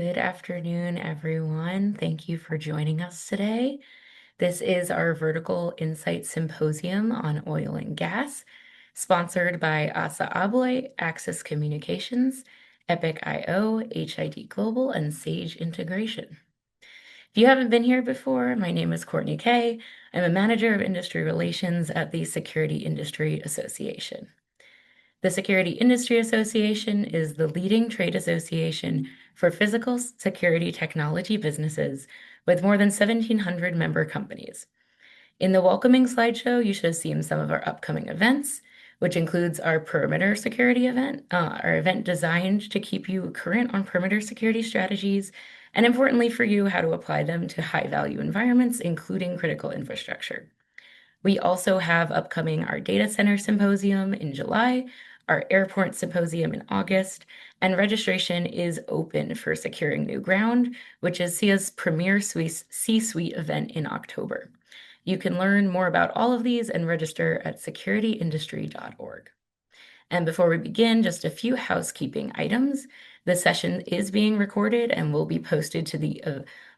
Good afternoon, everyone. Thank you for joining us today. This is our Vertical Insight Symposium on oil and gas, sponsored by Asa Abloy, Axis Communications, Epic IO, HID Global, and Sage Integration. If you haven't been here before, my name is Courtney Kay. I'm a manager of industry relations at the Security Industry Association. The Security Industry Association is the leading trade association for physical security technology businesses with more than 1,700 member companies. In the welcoming slideshow, you should have seen some of our upcoming events, which includes our perimeter security event, our event designed to keep you current on perimeter security strategies, and importantly for you, how to apply them to high-value environments, including critical infrastructure. We also have upcoming our data center symposium in July, our airport symposium in August, and registration is open for Securing New Ground, which is SIA's premier C-suite event in October. You can learn more about all of these and register at securityindustry.org. And before we begin, just a few housekeeping items. The session is being recorded and will be posted to the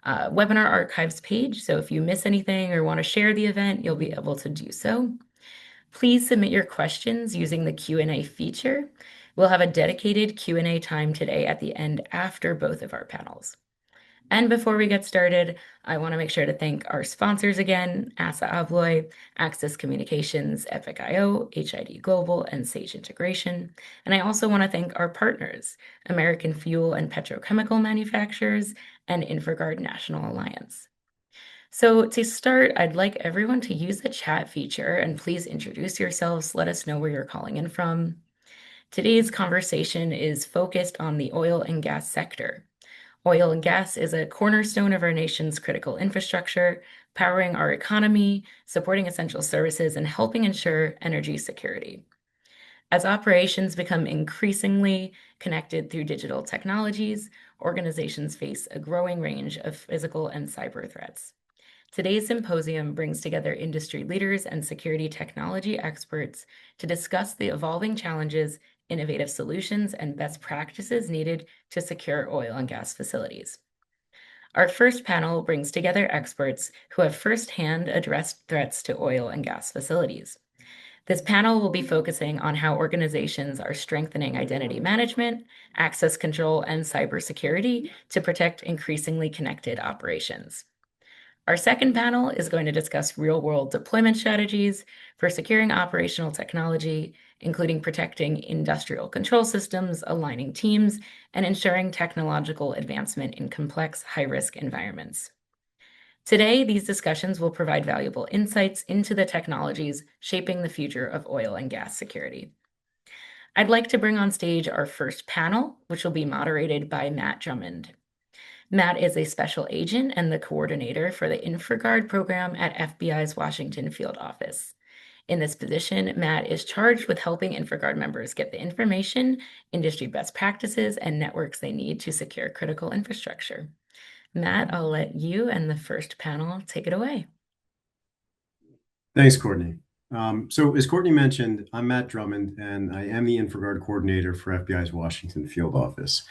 webinar archives page. So if you miss anything or want to share the event, you'll be able to do so. Please submit your questions using the Q&A feature. We'll have a dedicated Q&A time today at the end after both of our panels. And before we get started, I want to make sure to thank our sponsors again, Asa Abloy, Axis Communications, Epic IO, HID Global, and Sage Integration. And I also want to thank our partners, American Fuel and Petrochemical Manufacturers, and InfraGard National Alliance. So to start, I'd like everyone to use the chat feature and please introduce yourselves. Let us know where you're calling in from. Today's conversation is focused on the oil and gas sector. Oil and gas is a cornerstone of our nation's critical infrastructure, powering our economy, supporting essential services, and helping ensure energy security. As operations become increasingly connected through digital technologies, organizations face a growing range of physical and cyber threats. Today's symposium brings together industry leaders and security technology experts to discuss the evolving challenges, innovative solutions, and best practices needed to secure oil and gas facilities. Our first panel brings together experts who have firsthand addressed threats to oil and gas facilities. This panel will be focusing on how organizations are strengthening identity management, access control, and cybersecurity to protect increasingly connected operations. Our second panel is going to discuss real-world deployment strategies for securing operational technology, including protecting industrial control systems, aligning teams, and ensuring technological advancement in complex, high-risk environments. Today, these discussions will provide valuable insights into the technologies shaping the future of oil and gas security. I'd like to bring on stage our first panel, which will be moderated by Matt Drummond. Matt is a special agent and the coordinator for the InfraGard program at FBI's Washington field office. In this position, Matt is charged with helping InfraGard members get the information, industry best practices, and networks they need to secure critical infrastructure. Matt, I'll let you and the first panel take it away. Thanks, Courtney. So as Courtney mentioned, I'm Matt Drummond, and I am the InfraGard coordinator for FBI's Washington field office.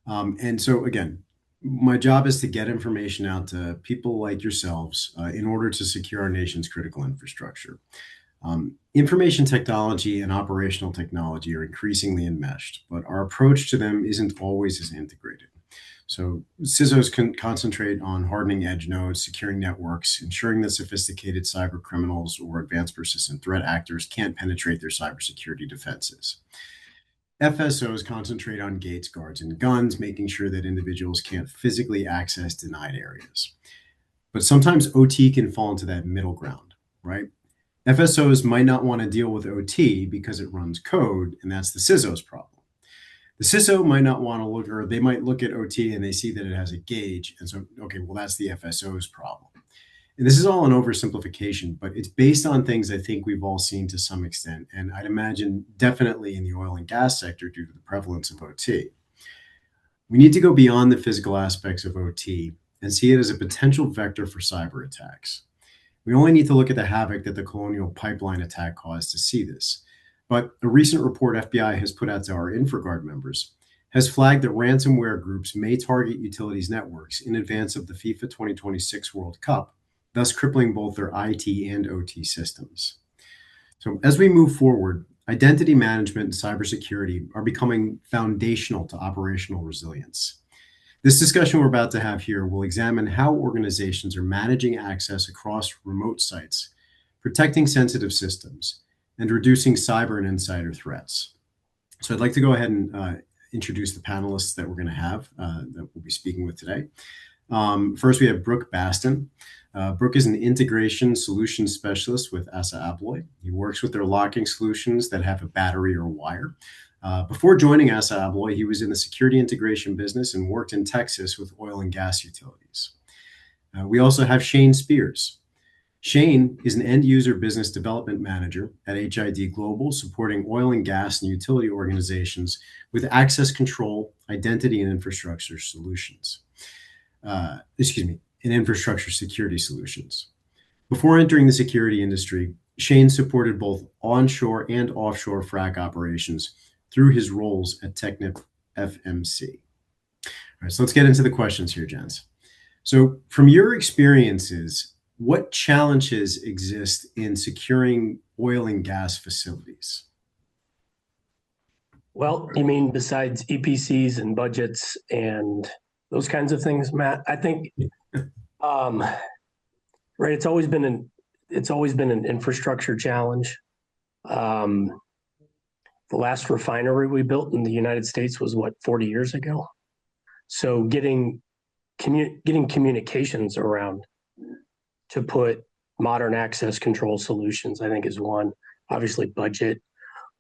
And so again, my job is to get information out to people like yourselves in order to secure our nation's critical infrastructure. Information technology and operational technology are increasingly enmeshed, but our approach to them isn't always as integrated. So CISOs can concentrate on hardening edge nodes, securing networks, ensuring that sophisticated cyber criminals or advanced persistent threat actors can't penetrate their cybersecurity defenses. FSOs concentrate on gates, guards, and guns, making sure that individuals can't physically access denied areas. But sometimes OT can fall into that middle ground, right? FSOs might not want to deal with OT because it runs code, and that's the CISO's problem. The CISO might not want to look, or they might look at OT and they see that it has a gauge. And so, okay, well, that's the FSO's problem. And this is all an oversimplification, but it's based on things I think we've all seen to some extent. And I'd imagine definitely in the oil and gas sector due to the prevalence of OT. We need to go beyond the physical aspects of OT and see it as a potential vector for cyber attacks. We only need to look at the havoc that the Colonial Pipeline attack caused to see this. But a recent report FBI has put out to our InfraGard members has flagged that ransomware groups may target utilities networks in advance of the FIFA 2026 World Cup, thus crippling both their IT and OT systems. So, as we move forward, identity management and cybersecurity are becoming foundational to operational resilience. This discussion we're about to have here will examine how organizations are managing access across remote sites, protecting sensitive systems, and reducing cyber and insider threats. So I'd like to go ahead and introduce the panelists that we're going to have that we'll be speaking with today. First, we have Brooke Baston. Brooke is an integration solution specialist with ASSA ABLOY. He works with their locking solutions that have a battery or wire. Before joining ASSA ABLOY, he was in the security integration business and worked in Texas with oil and gas utilities. We also have Shane Spears. Shane is an end user business development manager at HID Global, supporting oil and gas and utility organizations with access control, identity, and infrastructure solutions. And infrastructure security solutions. Before entering the security industry, Shane supported both onshore and offshore frac operations through his roles at Technip FMC. All right, so let's get into the questions here, gents. So, from your experiences, what challenges exist in securing oil and gas facilities? Well, you mean besides EPCs and budgets and those kinds of things, Matt? I think, right. It's always been an infrastructure challenge. The last refinery we built in the United States was 40 years ago. So getting communications around to put modern access control solutions, I think, is one. Obviously, budget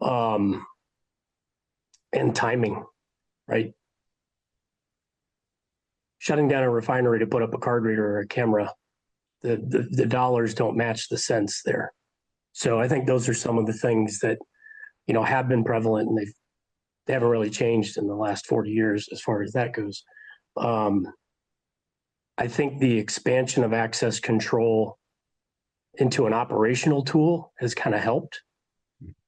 and timing, right? Shutting down a refinery to put up a card reader or a camera, the dollars don't match the cents there. So I think those are some of the things that have been prevalent, and they haven't really changed in the last 40 years as far as that goes. I think the expansion of access control into an operational tool has kind of helped,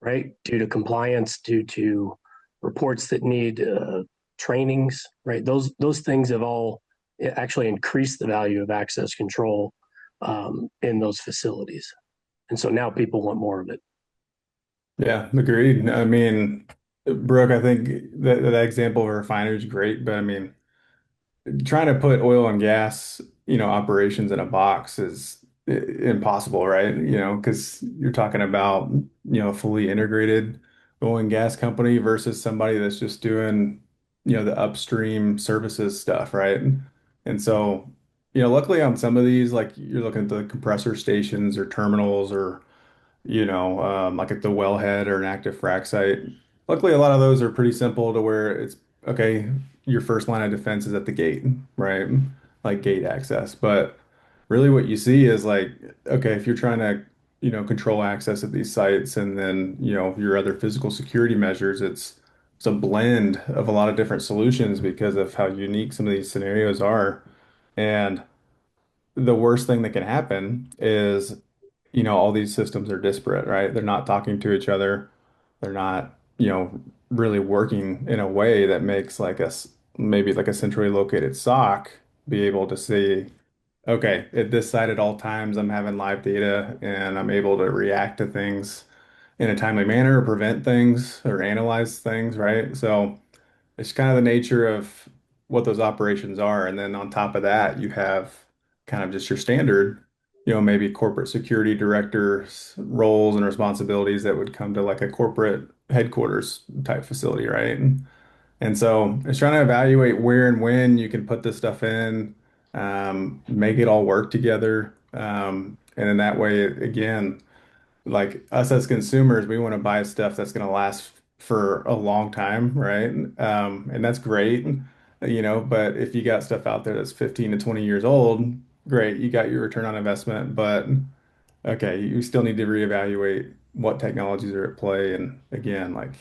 right? Due to compliance, due to reports that need trainings, right? Those things have all actually increased the value of access control in those facilities. And so now people want more of it. Yeah, agreed. I mean, Brooke, I think that example of a refinery is great, but I mean, trying to put oil and gas, operations in a box is impossible, right? Because you're talking about, a fully integrated oil and gas company versus somebody that's just doing, the upstream services stuff, right? And so, luckily on some of these, like you're looking at the compressor stations or terminals or like at the wellhead or an active frac site. Luckily, a lot of those are pretty simple to where it's okay, your first line of defense is at the gate, right? Like gate access. But really what you see is like, okay, if you're trying to, control access at these sites and then, your other physical security measures, it's a blend of a lot of different solutions because of how unique some of these scenarios are. And the worst thing that can happen is all these systems are disparate, right? They're not talking to each other. They're not, really working in a way that makes like maybe like a centrally located SOC be able to see, okay, at this site at all times, I'm having live data and I'm able to react to things in a timely manner, or prevent things or analyze things, right? So it's kind of the nature of what those operations are. And then on top of that, you have kind of just your standard, maybe corporate security directors roles and responsibilities that would come to like a corporate headquarters type facility, right? And so it's trying to evaluate where and when you can put this stuff in, make it all work together. And in that way, again, like us as consumers, we want to buy stuff that's going to last for a long time, right? And that's great, but if you got stuff out there that's 15 to 20 years old, great, you got your return on investment, but okay, you still need to reevaluate what technologies are at play. And again, like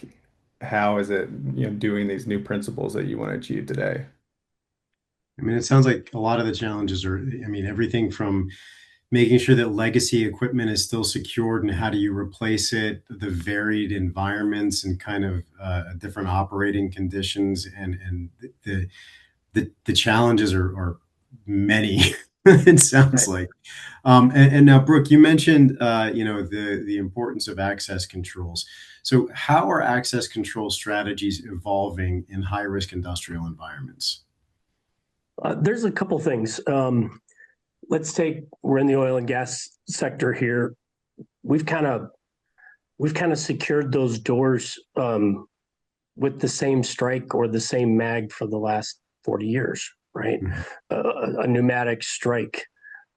how is it, doing these new principles that you want to achieve today? I mean, it sounds like a lot of the challenges are, I mean, everything from making sure that legacy equipment is still secured and how do you replace it, the varied environments and kind of different operating conditions and the challenges are many. It sounds Right. like. And now, Brooke, you mentioned the importance of access controls. So, how are access control strategies evolving in high risk industrial environments? There's a couple things. We're in the oil and gas sector here. We've kind of secured those doors with the same strike or the same mag for the last 40 years, right? Mhm. A pneumatic strike,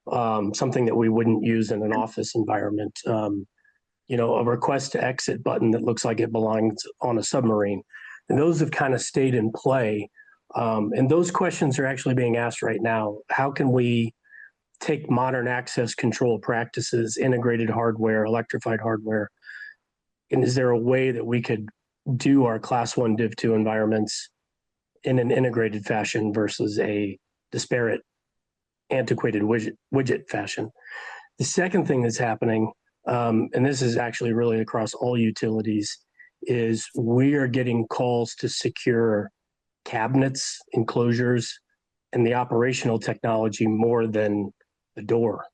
something that we wouldn't use in an office environment. A request to exit button that looks like it belongs on a submarine. And those have kind of stayed in play. And those questions are actually being asked right now. How can we take modern access control practices, integrated hardware, electrified hardware, and is there a way that we could do our class 1 div 2 environments in an integrated fashion versus a disparate antiquated widget fashion? The second thing that's happening, and this is actually really across all utilities, is we are getting calls to secure cabinets, enclosures, and the operational technology more than the door,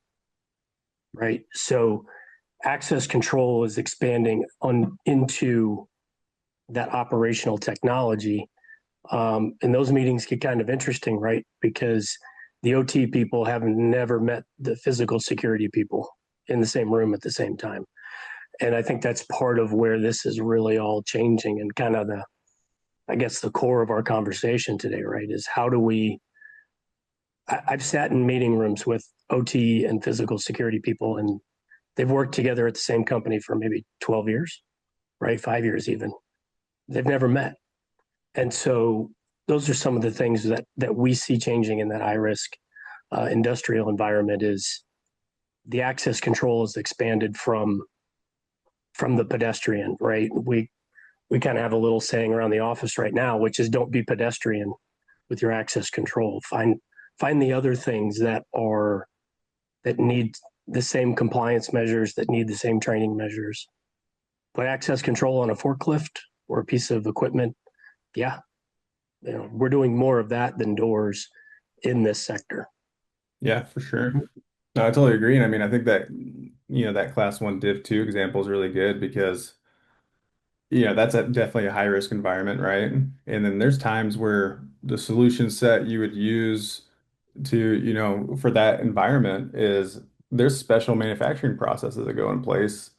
right? So access control is expanding into that operational technology. And those meetings get kind of interesting, right? Because the OT people have never met the physical security people in the same room at the same time. And I think that's part of where this is really all changing and kind of the core of our conversation today, right? Is how do we, I've sat in meeting rooms with OT and physical security people, and they've worked together at the same company for maybe 12 years, right? 5 years even. They've never met. And so those are some of the things that we see changing in that high risk industrial environment is the access control is expanded from the pedestrian, right? We kind of have a little saying around the office right now, which is don't be pedestrian with your access control. Find the other things that need the same compliance measures, that need the same training measures. But access control on a forklift or a piece of equipment, yeah, we're doing more of that than doors in this sector. Yeah, for sure. No, I totally agree. And I mean, I think that, that class 1 div 2 example is really good because, that's definitely a high risk environment, right? And then there's times where the solution set you would use to, for that environment is there's special manufacturing processes that go in place,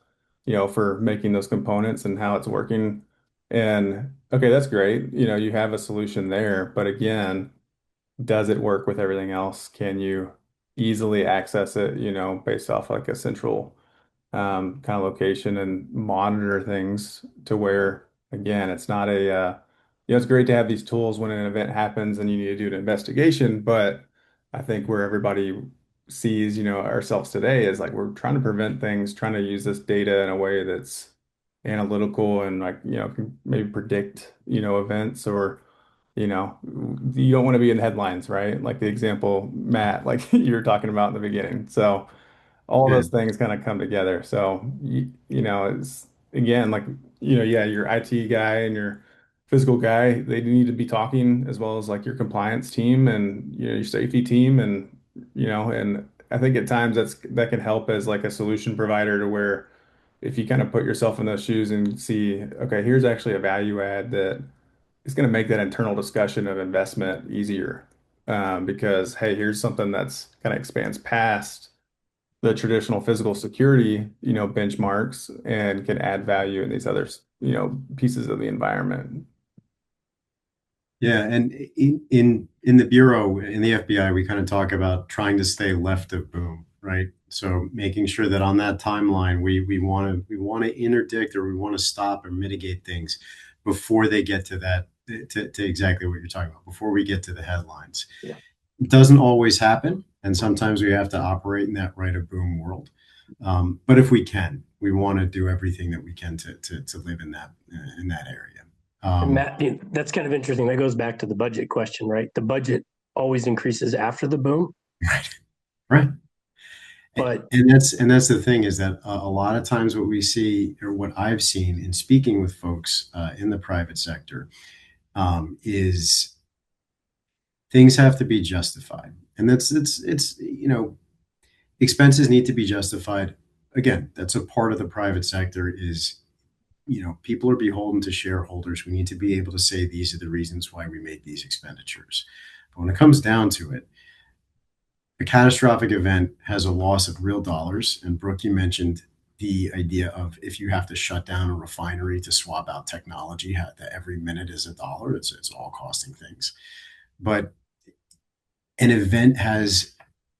for making those components and how it's working. And okay, that's great. You have a solution there, but again, does it work with everything else? Can you easily access it, based off like a central kind of location and monitor things to where, again, it's not it's great to have these tools when an event happens and you need to do an investigation, but I think where everybody sees, ourselves today is like we're trying to prevent things, trying to use this data in a way that's analytical and like, can maybe predict, events or you don't want to be in the headlines, right? Like the example, Matt, like you were talking about in the beginning. So all Yeah. those things kind of come together. So it's again like yeah, your IT guy and your physical guy, they need to be talking as well as like your compliance team and your safety team and and I think at times that can help as like a solution provider to where if you kind of put yourself in those shoes and see, okay, here's actually a value add that is going to make that internal discussion of investment easier. Because hey, here's something that's kind of expands past the traditional physical security, benchmarks and can add value in these other, pieces of the environment. Yeah, and in the bureau in the FBI, we kind of talk about trying to stay left of boom, right? So making sure that on that timeline, we want to interdict or we want to stop or mitigate things before they get to that to exactly what you're talking about, before we get to the headlines. Yeah. It doesn't always happen, and sometimes we have to operate in that right of boom world. But if we can, we want to do everything that we can to live in that area. And Um, Matt, that's kind of interesting. That goes back to the budget question, right? The budget always increases after the boom. right, right. But And that's the thing, is that a lot of times what we see, or what I've seen in speaking with folks in the private sector, is things have to be justified, and it's expenses need to be justified. Again, that's a part of the private sector. Is people are beholden to shareholders. We need to be able to say these are the reasons why we make these expenditures. But when it comes down to it, a catastrophic event has a loss of real dollars. And Brooke, you mentioned the idea of, if you have to shut down a refinery to swap out technology, that every minute is a dollar. It's all costing things. But an event has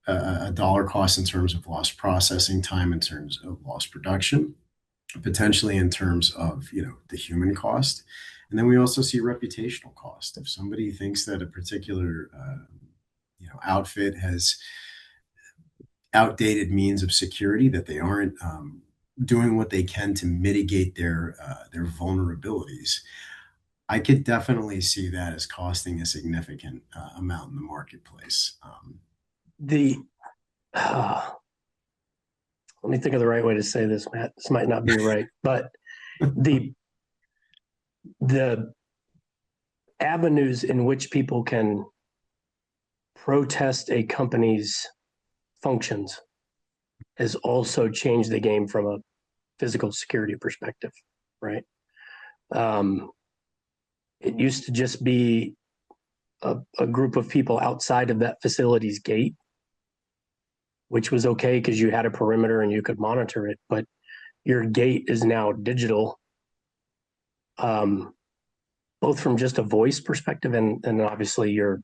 a dollar cost in terms of lost processing time, in terms of lost production, potentially in terms of the human cost. And then we also see reputational cost. If somebody thinks that a particular outfit has outdated means of security, that they aren't doing what they can to mitigate their vulnerabilities, I could definitely see that as costing a significant amount in the marketplace. the uh, let me think of the right way to say this, Matt. This might not be right, but the the avenues in which people can protest a company's functions has also changed the game from a physical security perspective, right? Um, it used to just be a group of people outside of that facility's gate, which was okay because you had a perimeter and you could monitor it. But your gate is now digital, um, both from just a voice perspective and obviously your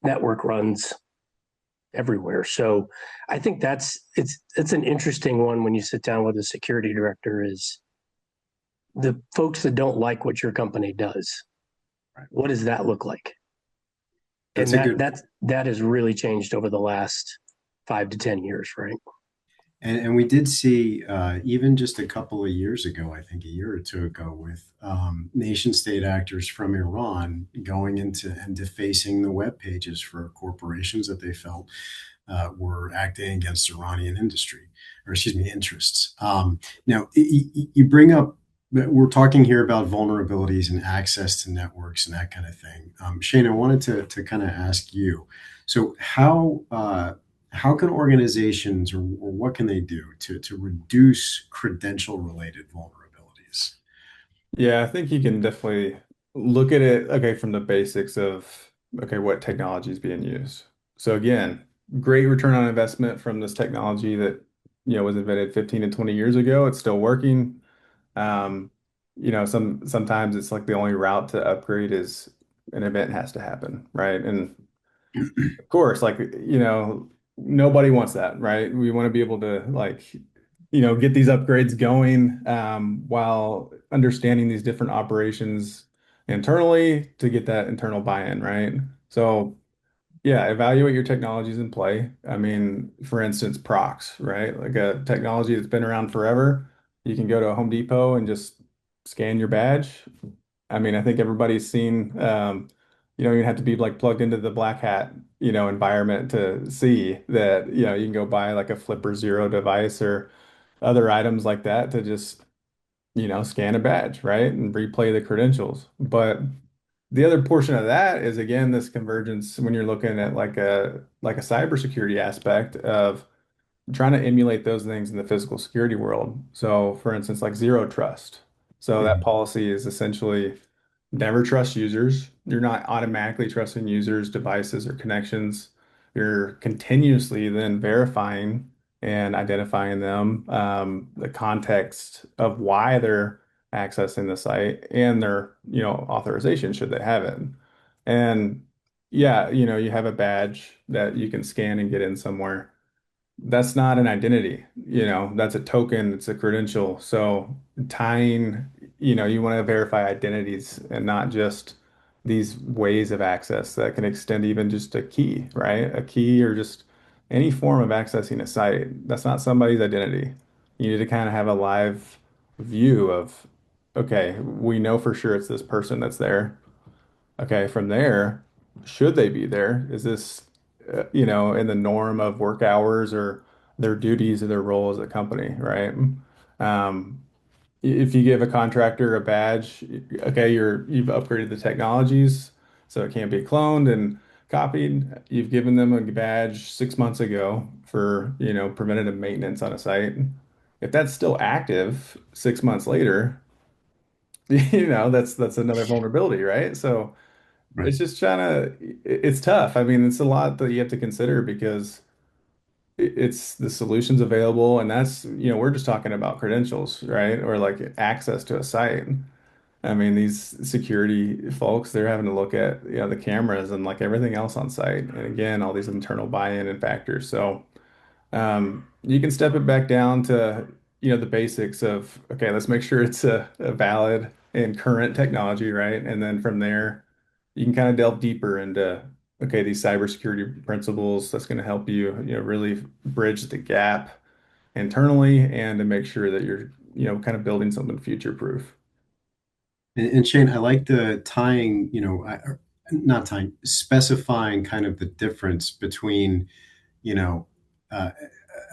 network runs everywhere. So I think it's an interesting one when you sit down with a security director, is the folks that don't like what your company does. Right. What does that look like? That's And a good. that has really changed over the last 5 to 10 years, right? And we did see, even just a couple of years ago, I think a year or two ago, with nation state actors from Iran going into and defacing the web pages for corporations that they felt were acting against Iranian industry, or excuse me, interests. Now, you bring up, we're talking here about vulnerabilities and access to networks and that kind of thing. Shane, I wanted to kind of ask you, so how can organizations, or what can they do to reduce credential related vulnerabilities? Yeah, I think you can definitely look at it, okay, from the basics of, okay, what technology is being used. So again, great return on investment from this technology that, was invented 15 to 20 years ago. It's still working. Um, sometimes it's like the only route to upgrade is an event has to happen, right? And of course, like, nobody wants that, right? We want to be able to like, get these upgrades going while understanding these different operations internally to get that internal buy-in, right? So yeah, evaluate your technologies in play. I mean, for instance, procs, right? Like a technology that's been around forever. You can go to a Home Depot and just scan your badge. I mean, I think everybody's seen, you don't even have to be like plugged into the black hat, environment to see that, you can go buy like a Flipper Zero device or other items like that to just, scan a badge, right? And replay the credentials. But the other portion of that is again this convergence when you're looking at like a cybersecurity aspect of trying to emulate those things in the physical security world. So for instance, like zero trust. So that Mhm. policy is essentially never trust users. You're not automatically trusting users, devices, or connections. You're continuously then verifying and identifying them, the context of why they're accessing the site and their, authorization should they have it. And yeah, you have a badge that you can scan and get in somewhere. That's not an identity, that's a token, it's a credential. So tying, you want to verify identities and not just these ways of access that can extend even just a key, right? A key or just any form of accessing a site. That's not somebody's identity. You need to kind of have a live view of, okay, we know for sure it's this person that's there. Okay, from there, should they be there? Is this in the norm of work hours or their duties or their role as a company, right? Um, if you give a contractor a badge, okay, you've upgraded the technologies so it can't be cloned and copied. You've given them a badge 6 months ago for, preventative maintenance on a site. If that's still active 6 months later, that's another vulnerability, right? So Right. it's just it's tough. I mean, it's a lot that you have to consider because it's the solutions available, and that's, we're just talking about credentials, right? Or like access to a site. I mean, these security folks, they're having to look at, the cameras and like everything else on site. And again, all these internal buy-in and factors. So you can step it back down to, the basics of, okay, let's make sure it's a valid and current technology, right? And then from there, you can kind of delve deeper into, okay, these cybersecurity principles that's going to help you, really bridge the gap internally and to make sure that you're, kind of building something future-proof. And Shane, I like the tying, not tying, specifying kind of the difference between, you know, uh,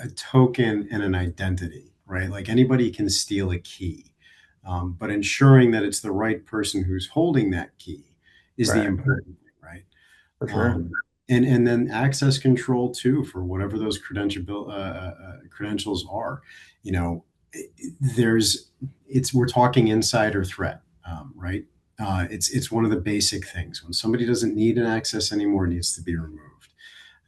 a token and an identity, right? Like anybody can steal a key, but ensuring that it's the right person who's holding that key is the Right. important thing, right? For sure. um, and then access control too for whatever those credentials are. You know, there's it's we're talking insider threat, right? It's one of the basic things. When somebody doesn't need an access anymore, it needs to be removed.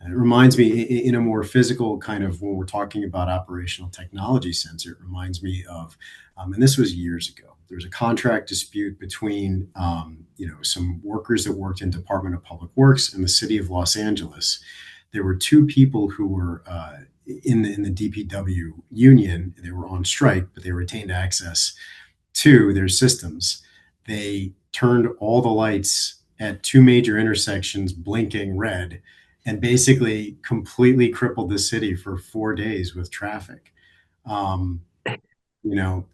And it reminds me, in a more physical kind of, when we're talking about operational technology sense, it reminds me of, and this was years ago. There was a contract dispute between, some workers that worked in Department of Public Works and the City of Los Angeles. There were two people who were in the DPW union. They were on strike, but they retained access to their systems. They turned all the lights at two major intersections blinking red and basically completely crippled the city for 4 days with traffic. Um,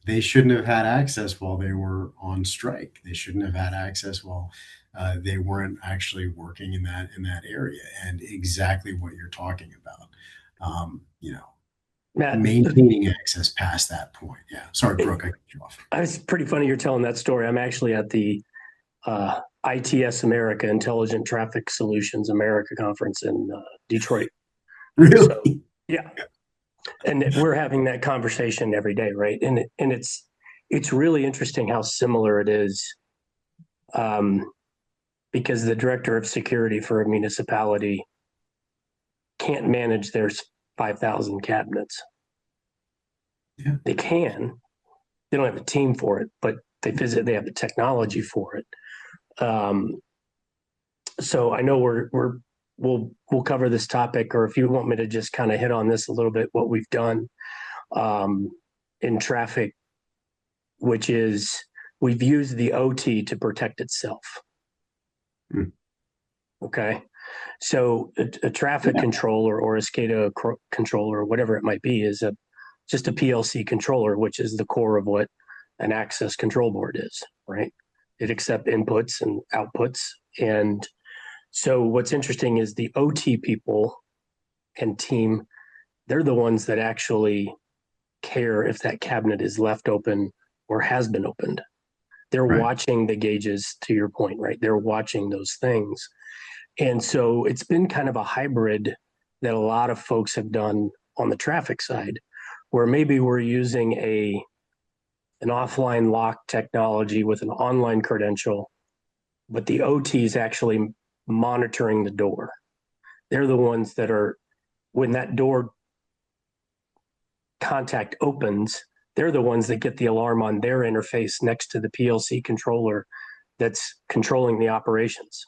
they shouldn't have had access while they were on strike. They shouldn't have had access while they weren't actually working in that area. And exactly what you're talking about. Um, you know, Matt, Maintaining access past that point. Yeah. Sorry, it, Brooke, I cut you off. it's pretty funny you're telling that story. I'm actually at the ITS America, Intelligent Traffic Solutions America conference in Detroit. So Really? yeah, and we're having that conversation every day, right? And it's really interesting how similar it is, um, because the director of security for a municipality can't manage their 5,000 cabinets. Yeah. They can. They don't have a team for it, but they have the technology for it. Um, so I know we'll cover this topic, or if you want me to just kind of hit on this a little bit, what we've done um, in traffic, which is we've used the OT to protect itself. Hmm. Okay. So a traffic controller or a SCADA controller or whatever it might be is just a PLC controller, which is the core of what an access control board is, right? It accepts inputs and outputs. And so what's interesting is the OT people and team, they're the ones that actually care if that cabinet is left open or has been opened. They're Right. watching the gauges, to your point, right? They're watching those things. And so it's been kind of a hybrid that a lot of folks have done on the traffic side, where maybe we're using an offline lock technology with an online credential, but the OT is actually monitoring the door. They're the ones that are, when that door contact opens, they're the ones that get the alarm on their interface next to the PLC controller that's controlling the operations,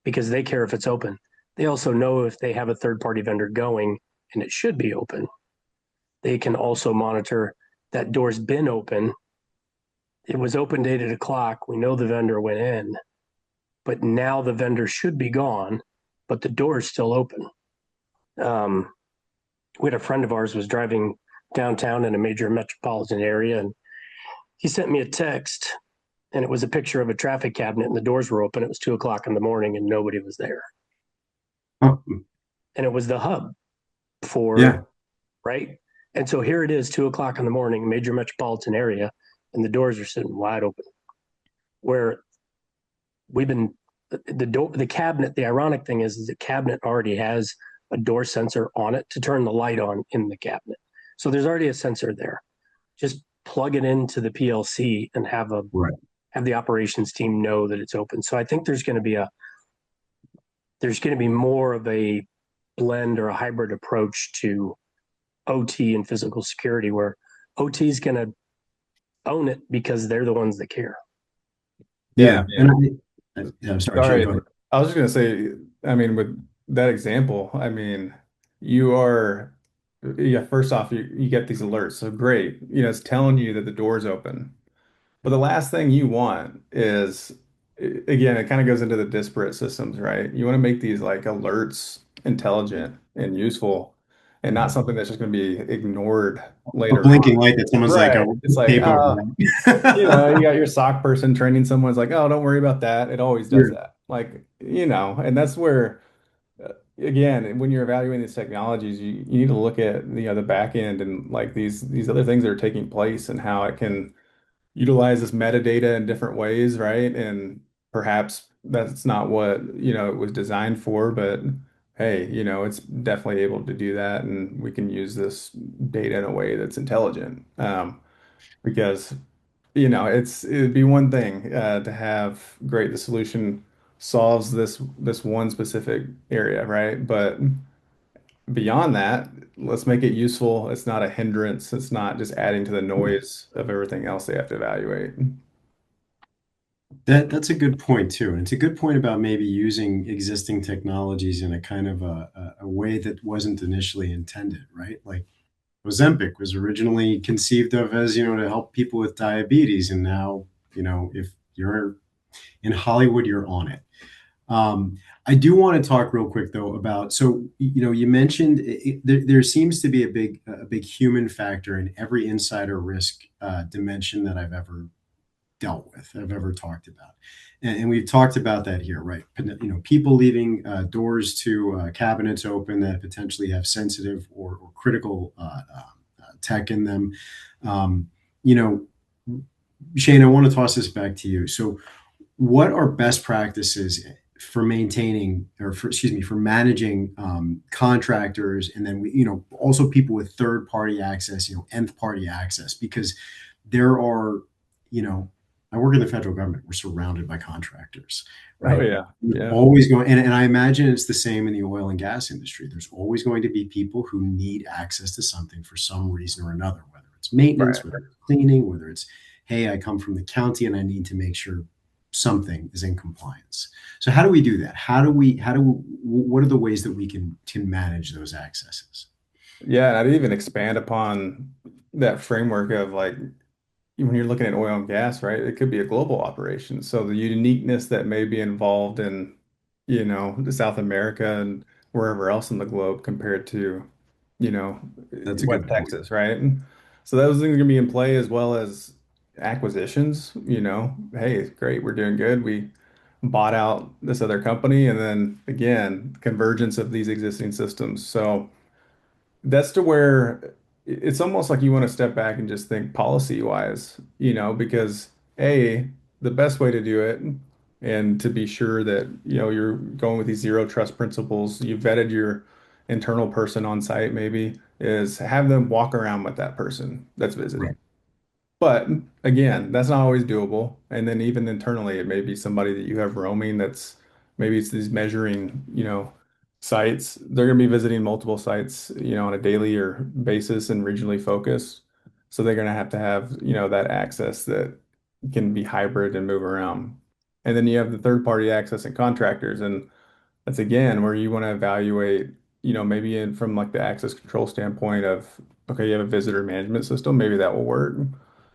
because they care if it's open. They also know if they have a third party vendor going and it should be open. They can also monitor that door's been open. It was opened 8 o'clock. We know the vendor went in, but now the vendor should be gone, but the door is still open. We had a friend of ours was driving downtown in a major metropolitan area, and he sent me a text, and it was a picture of a traffic cabinet, and the doors were open. It was 2 o'clock in the morning, and nobody was there. Oh, and it was the hub Yeah. for, right? And so here it is, 2 o'clock in the morning, major metropolitan area, and the doors are sitting wide open. Where we've been, the cabinet, the ironic thing is the cabinet already has a door sensor on it to turn the light on in the cabinet. So there's already a sensor there. Just plug it into the PLC and Right. have the operations team know that it's open. So I think there's going to be more of a blend or a hybrid approach to OT and physical security, where OT is going to own it because they're the ones that care. Yeah, Yeah. man. I'm sorry, Shane, Sorry, go ahead. I was just gonna say, I mean, with that example, I mean, you are, yeah, first off, you get these alerts, so great. It's telling you that the door's open. But the last thing you want is, again, it kind of goes into the disparate systems, right? You want to make these like alerts intelligent and useful and not something that's just going to be ignored A later on. blinking light that someone's like, Right. oh, It's like, tape over you that. got your SOC person training someone. It's like, oh, don't worry about that. It always does You're- that. Like, and that's where, again, when you're evaluating these technologies, you need to look at, the back end and like these other things that are taking place and how it can utilize this metadata in different ways, right? And perhaps that's not what, it was designed for, but hey, it's definitely able to do that. And we can use this data in a way that's intelligent. Because it'd be one thing to have great, the solution solves this one specific area, right? But beyond that, let's make it useful. It's not a hindrance. It's not just adding to the noise of everything else they have to evaluate. that's a good point too. And it's a good point about maybe using existing technologies in a kind of a way that wasn't initially intended, right? Like Ozempic was originally conceived of as, to help people with diabetes. And now, if you're in Hollywood, you're on it. Um, I do want to talk real quick though about, so you mentioned there seems to be a big human factor in every insider risk dimension that I've ever dealt with, I've ever talked about, and we've talked about that here, right? People leaving doors to cabinets open that potentially have sensitive or critical tech in them. Um, you know, Shane, I want to toss this back to you. So what are best practices for maintaining, or for, excuse me, for managing contractors, and then also people with third party access, nth party access, because there are, you know I work in the federal government, we're surrounded by contractors, Oh right? yeah. Yeah. Always going, and I imagine it's the same in the oil and gas industry. There's always going to be people who need access to something for some reason or another, whether it's maintenance, Right. whether it's cleaning, whether it's, hey, I come from the county and I need to make sure something is in compliance. So how do we do that? What are the ways that we can manage those accesses? Yeah, and I'd even expand upon that framework of like when you're looking at oil and gas, right? It could be a global operation. So the uniqueness that may be involved in, South America and wherever else in the globe compared to, you know, That's a West good point. Texas, right? And so those things are gonna be in play as well as acquisitions, hey, great, we're doing good. We bought out this other company, and then again, convergence of these existing systems. So that's to where it's almost like you want to step back and just think policy wise, because the best way to do it and to be sure that, you're going with these zero trust principles, you've vetted your internal person on site maybe, is have them walk around with that person that's Right. visiting. But again, that's not always doable. And then even internally, it may be somebody that you have roaming that's maybe it's these measuring, sites. They're going to be visiting multiple sites, on a daily or basis and regionally focused. So they're going to have, that access that can be hybrid and move around. And then you have the third party access and contractors. And that's again where you want to evaluate, maybe from like the access control standpoint of, okay, you have a visitor management system, maybe that will work.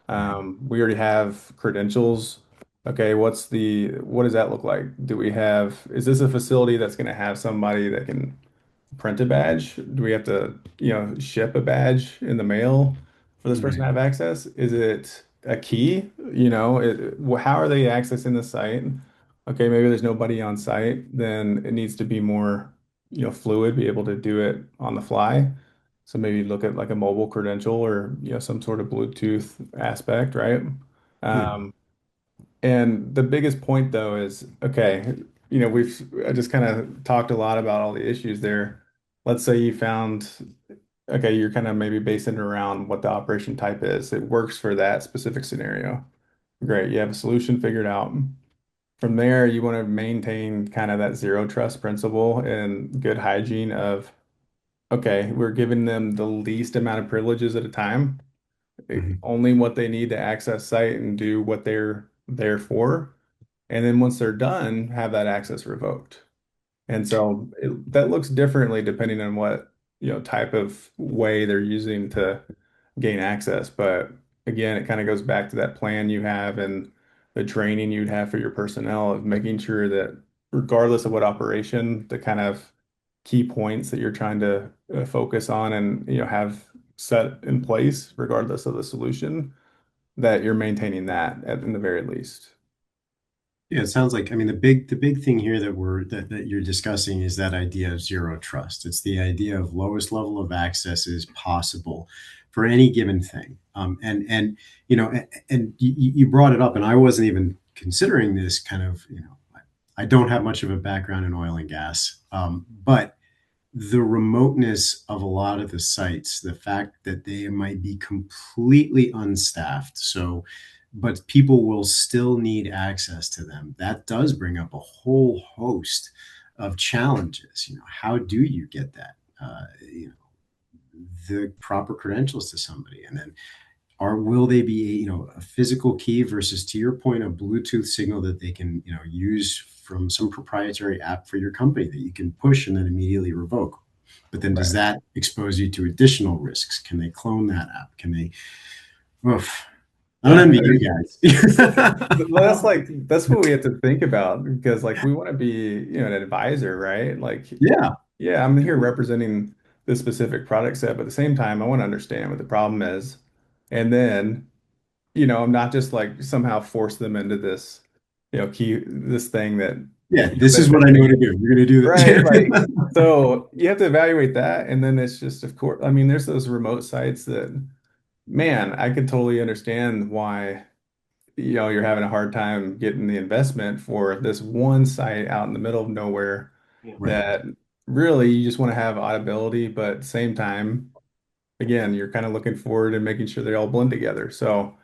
Right. We already have credentials. Okay, what does that look like? Is this a facility that's going to have somebody that can print a badge? Do we have to, ship a badge in the mail for this person Right. to have access? Is it a key? How are they accessing the site? Okay, maybe there's nobody on site, then it needs to be more fluid, be able to do it on the fly. So maybe look at like a mobile credential or some sort of Bluetooth aspect, right? Hmm. And the biggest point though is, okay, I just kind of talked a lot about all the issues there. Let's say you found, okay, you're kind of maybe basing it around what the operation type is. It works for that specific scenario. Great, you have a solution figured out. From there, you want to maintain kind of that zero trust principle and good hygiene of, okay, we're giving them the least amount of privileges at a time, Hmm. only what they need to access site and do what they're there for. And then once they're done, have that access revoked. And so that looks differently depending on what, type of way they're using to gain access. But again, it kind of goes back to that plan you have and the training you'd have for your personnel of making sure that regardless of what operation, the kind of key points that you're trying to focus on and, have set in place, regardless of the solution, that you're maintaining that in the very least. Yeah, it sounds like, I mean, the big thing here that you're discussing is that idea of zero trust. It's the idea of lowest level of access is possible for any given thing. And you brought it up, and I wasn't even considering this kind of, I don't have much of a background in oil and gas, but the remoteness of a lot of the sites, the fact that they might be completely unstaffed. So, but people will still need access to them. That does bring up a whole host of challenges. How do you get that? The proper credentials to somebody, and then will they be a physical key versus, to your point, a Bluetooth signal that they can use from some proprietary app for your company that you can push and then immediately revoke. But then does Right. that expose you to additional risks? Can they clone that app? Can they? Oof. I don't Yeah, I envy mean, you guys. that's what we have to think about because like we want to be, an advisor, right? Like, Yeah. yeah, I'm here representing this specific product set, but at the same time, I want to understand what the problem is. And then, I'm not just like somehow force them into this, this thing that, Yeah, this is what that's I gonna know to get do. You're going to do right. Like, that. so you have to evaluate that. And then it's just, of course, I mean, there's those remote sites that, man, I could totally understand why you're having a hard time getting the investment for this one site out in the middle of nowhere Yeah. Right. that really you just want to have audibility, but at the same time, again, you're kind of looking forward and making sure they all blend together. So,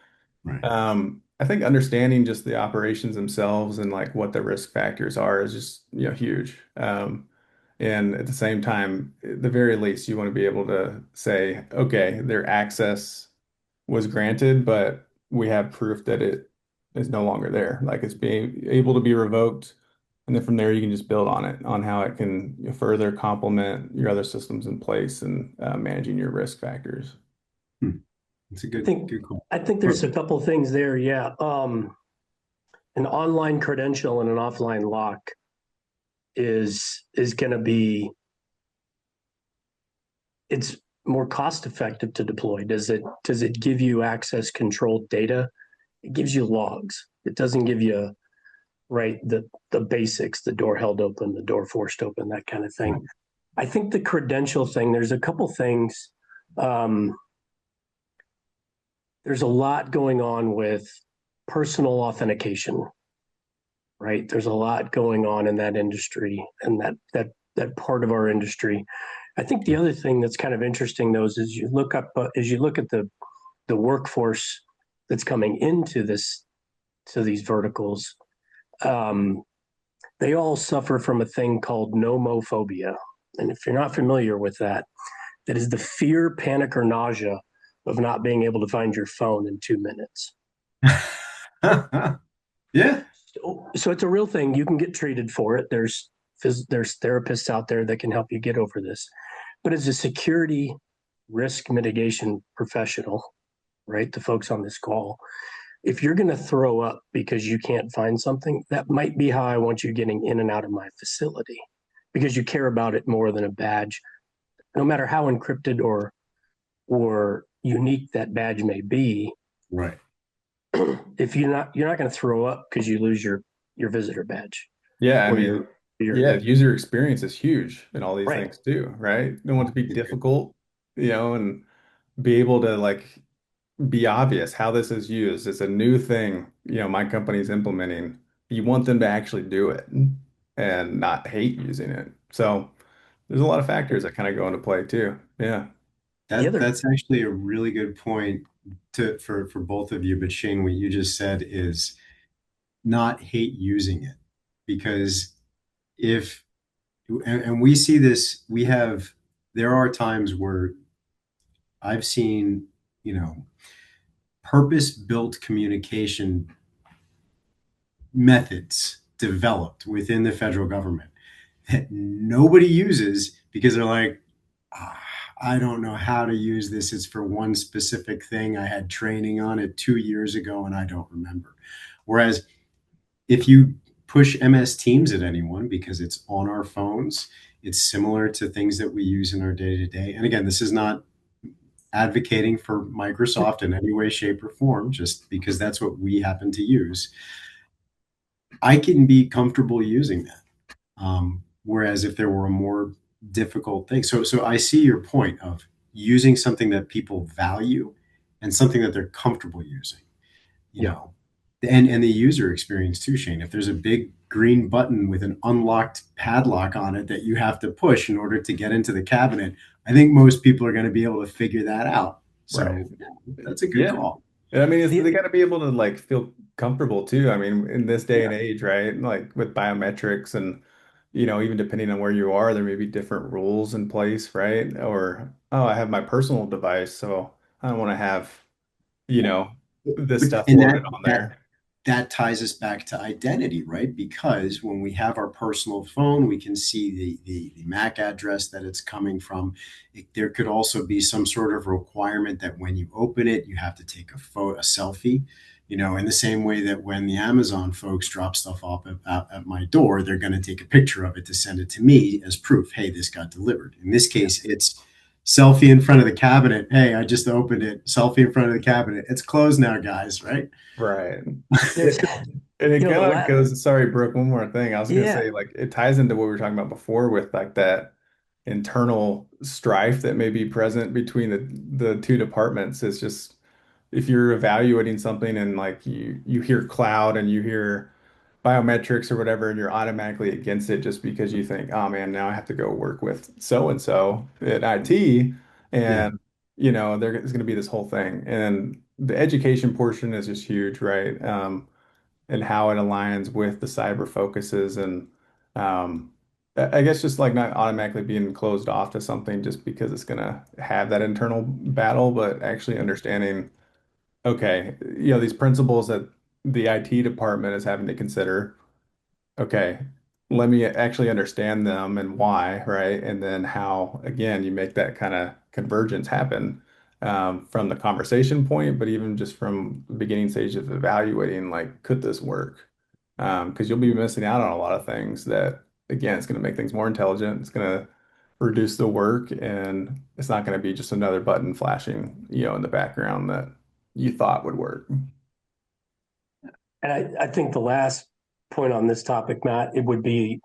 Right. I think understanding just the operations themselves and like what the risk factors are is just, huge. And at the same time, at the very least, you want to be able to say, okay, their access was granted, but we have proof that it is no longer there. Like it's being able to be revoked. And then from there, you can just build on it, on how it can further complement your other systems in place and managing your risk factors. Hmm. It's a I good think good call. I think there's a couple of things there. Yeah. An online credential and an offline lock is going to be it's more cost effective to deploy. Does it give you access controlled data? It gives you logs. It doesn't give you right the basics, the door held open, the door forced open, that kind of thing. Right. I think the credential thing, there's a couple things. Um, there's a lot going on with personal authentication, right? There's a lot going on in that industry and that part of our industry. I think the other thing that's kind of interesting though is as you look at the workforce that's coming into these verticals, um, they all suffer from a thing called nomophobia. And if you're not familiar with that, that is the fear, panic, or nausea of not being able to find your phone in 2 minutes. Yeah. So it's a real thing. You can get treated for it. There's therapists out there that can help you get over this. But as a security risk mitigation professional, right, the folks on this call, if you're going to throw up because you can't find something, that might be how I want you getting in and out of my facility because you care about it more than a badge, no matter how encrypted or unique that badge may be. Right. If you're not going to throw up because you lose your visitor badge Yeah, I or mean, your Yeah, user experience is huge in all these Right. things too, right? You don't want it to be difficult, and be able to like be obvious how this is used. It's a new thing, my company's implementing. You want them to actually do it and not hate using it. So there's a lot of factors that kind of go into play too. Yeah. The other, That's actually a really good point for both of you. But Shane, what you just said is not hate using it, because if and we see this, there are times where I've seen, purpose-built communication methods developed within the federal government that nobody uses because they're like, "Ah, I don't know how to use this. It's for one specific thing. I had training on it 2 years ago and I don't remember." Whereas if you push MS Teams at anyone, because it's on our phones, it's similar to things that we use in our day to day. And again, this is not advocating for Microsoft in any way, shape, or form, just because that's what we happen to use. I can be comfortable using that. Whereas if there were a more difficult thing, so I see your point of using something that people value and something that they're comfortable using, you yeah, know, and the user experience too, Shane. If there's a big green button with an unlocked padlock on it that you have to push in order to get into the cabinet, I think most people are going to be able to figure that out. Right. So that's a good Yeah. call. And I mean, they the, got to be able to like feel comfortable too. I mean, in this day and yeah, age, right? Like with biometrics and, even depending on where you are, there may be different rules in place, right? Or, oh, I have my personal device, so I don't want to have, you know, this stuff And loaded on there. that ties us back to identity, right? Because when we have our personal phone, we can see the MAC address that it's coming from. There could also be some sort of requirement that when you open it, you have to take a selfie. In the same way that when the Amazon folks drop stuff off at my door, they're going to take a picture of it to send it to me as proof. Hey, this got delivered. In this yeah. case, it's selfie in front of the cabinet. Hey, I just opened it. Selfie in front of the cabinet. It's closed now, guys. Right? Right. There's, And it the kind of last, goes, sorry, Brooke, one more thing. I was gonna yeah, say, like, it ties into what we were talking about before with like that internal strife that may be present between the two departments. It's just if you're evaluating something and like you hear cloud and you hear biometrics or whatever, and you're automatically against it just because you think, oh man, now I have to go work with so and so at IT, Yeah. and there's going to be this whole thing, and the education portion is just huge, right? And how it aligns with the cyber focuses and um, I guess just like not automatically being closed off to something just because it's going to have that internal battle, but actually understanding, okay, these principles that the IT department is having to consider. Okay, let me actually understand them and why, right? And then how, again, you make that kind of convergence happen from the conversation point, but even just from the beginning stage of evaluating, like, could this work? Because you'll be missing out on a lot of things that, again, it's going to make things more intelligent. It's going to reduce the work, and it's not going to be just another button flashing, in the background that you thought would work. and I think the last point on this topic, Matt, it would be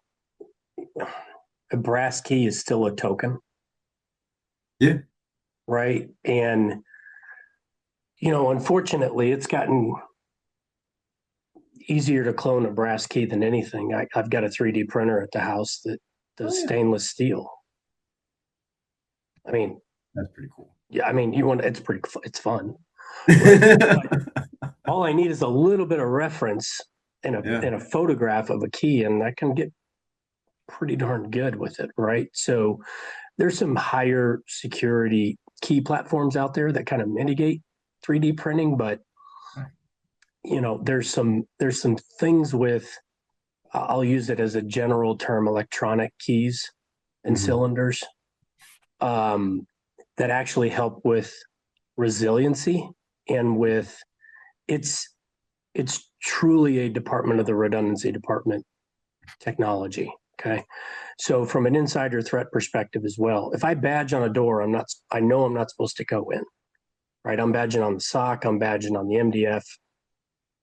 a brass key is still a token, Yeah. right? And unfortunately, it's gotten easier to clone a brass key than anything. I've got a 3D printer at the house that Oh, does yeah. stainless steel. I mean, That's pretty cool. yeah, I mean, it's fun, right? But all I need is a little bit of reference and a Yeah. and a photograph of a key, and I can get pretty darn good with it, right? So there's some higher security key platforms out there that kind of mitigate 3D printing, but there's some things with, I'll use it as a general term, electronic keys and Mhm. cylinders, um, that actually help with resiliency and with it's it's truly a department of the redundancy department technology. Okay. So from an insider threat perspective as well, if I badge on a door, I know I'm not supposed to go in, right? I'm badging on the SOC, I'm badging on the MDF.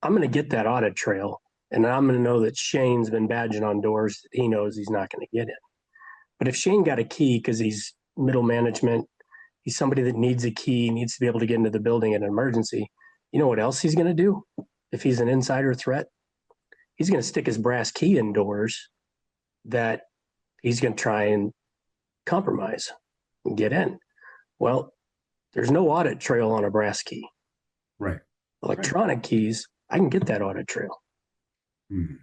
I'm going to get that audit trail And I'm going to know that Shane's been badging on doors that he knows he's not going to get in. But if Shane got a key because he's middle management, he's somebody that needs a key, needs to be able to get into the building in an emergency, you know what else he's going to do? If he's an insider threat, he's going to stick his brass key indoors that he's going to try and compromise and get in. Well, there's no audit trail on a brass key. Right. Right. Electronic keys, I can get that audit trail. Mhm.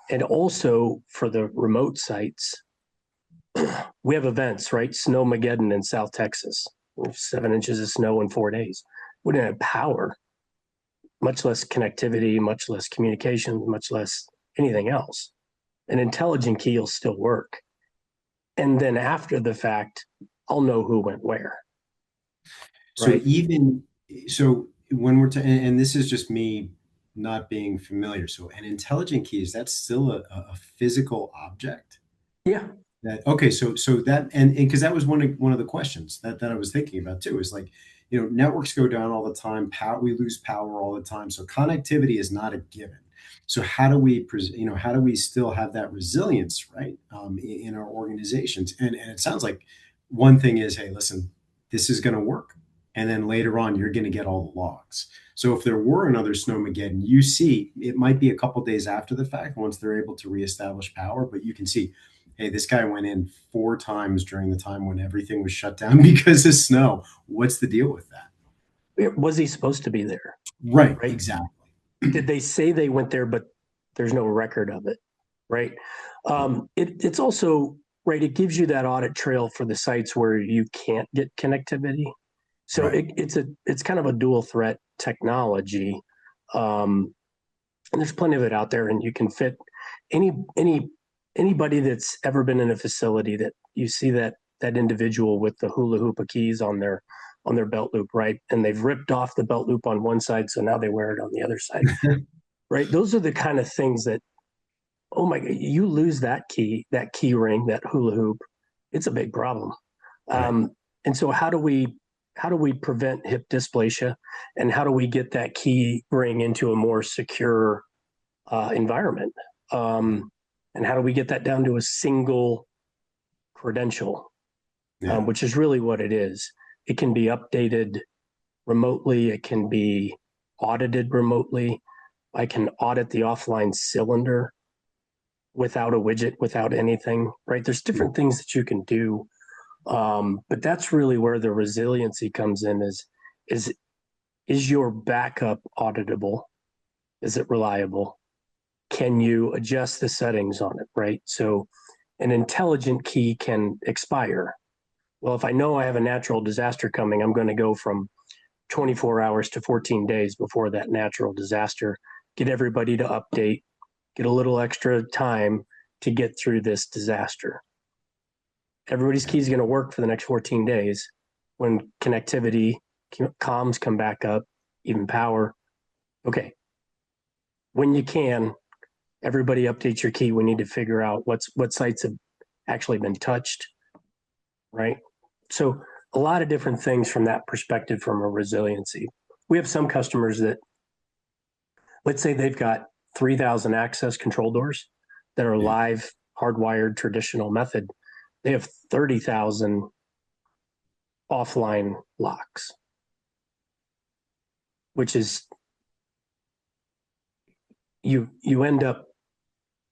And also for the remote sites, we have events, right? Snowmageddon in South Texas. We have 7 inches of snow in 4 days. We didn't have power, much less connectivity, much less communication, much less anything else. An intelligent key will still work. And then after the fact, I'll know who went where, So right? even so when and this is just me not being familiar. So an intelligent key, is that still a physical object? Yeah. That okay, so that and because that was one of the questions that I was thinking about too, is like, networks go down all the time, we lose power all the time. So connectivity is not a given. So how do we how do we still have that resilience, right? In our organizations? And it sounds like one thing is, hey, listen, this is going to work. And then later on, you're going to get all the logs. So if there were another Snowmageddon, you see, it might be a couple days after the fact once they're able to reestablish power, but you can see, hey, this guy went in 4 times during the time when everything was shut down because of snow. What's the deal with that? Was he supposed to be there? Right, Right. exactly. Did they say they went there, but there's no record of it? Right. It's also right. It gives you that audit trail for the sites where you can't get connectivity. So Right. it's kind of a dual threat technology. And there's plenty of it out there, and you can fit any any anybody that's ever been in a facility that you see that individual with the hula hoop of keys on their belt loop, right? And they've ripped off the belt loop on one side, so now they wear it on the other side, right? Those are the kind of things that, oh my god, you lose that key ring, that hula hoop, it's a big problem. Right. And so how do we prevent hip dysplasia, and how do we get that key ring into a more secure environment? Yeah. And how do we get that down to a single credential, Yeah. which is really what it is? It can be updated remotely. It can be audited remotely. I can audit the offline cylinder without a widget, without anything, right? There's different things that you can do. But that's really where the resiliency comes in is, is your backup auditable? Is it reliable? Can you adjust the settings on it, right? So an intelligent key can expire. Well, if I know I have a natural disaster coming, I'm going to go from 24 hours to 14 days before that natural disaster, get everybody to update, get a little extra time to get through this disaster. Everybody's Yeah. key is going to work for the next 14 days. When connectivity, comms come back up, even power. Okay. When you can, everybody updates your key. We need to figure out what sites have actually been touched, right? So a lot of different things from that perspective, from a resiliency. We have some customers that, let's say they've got 3,000 access control doors that are Yeah. live, hardwired, traditional method. They have 30,000 offline locks, which is, you end up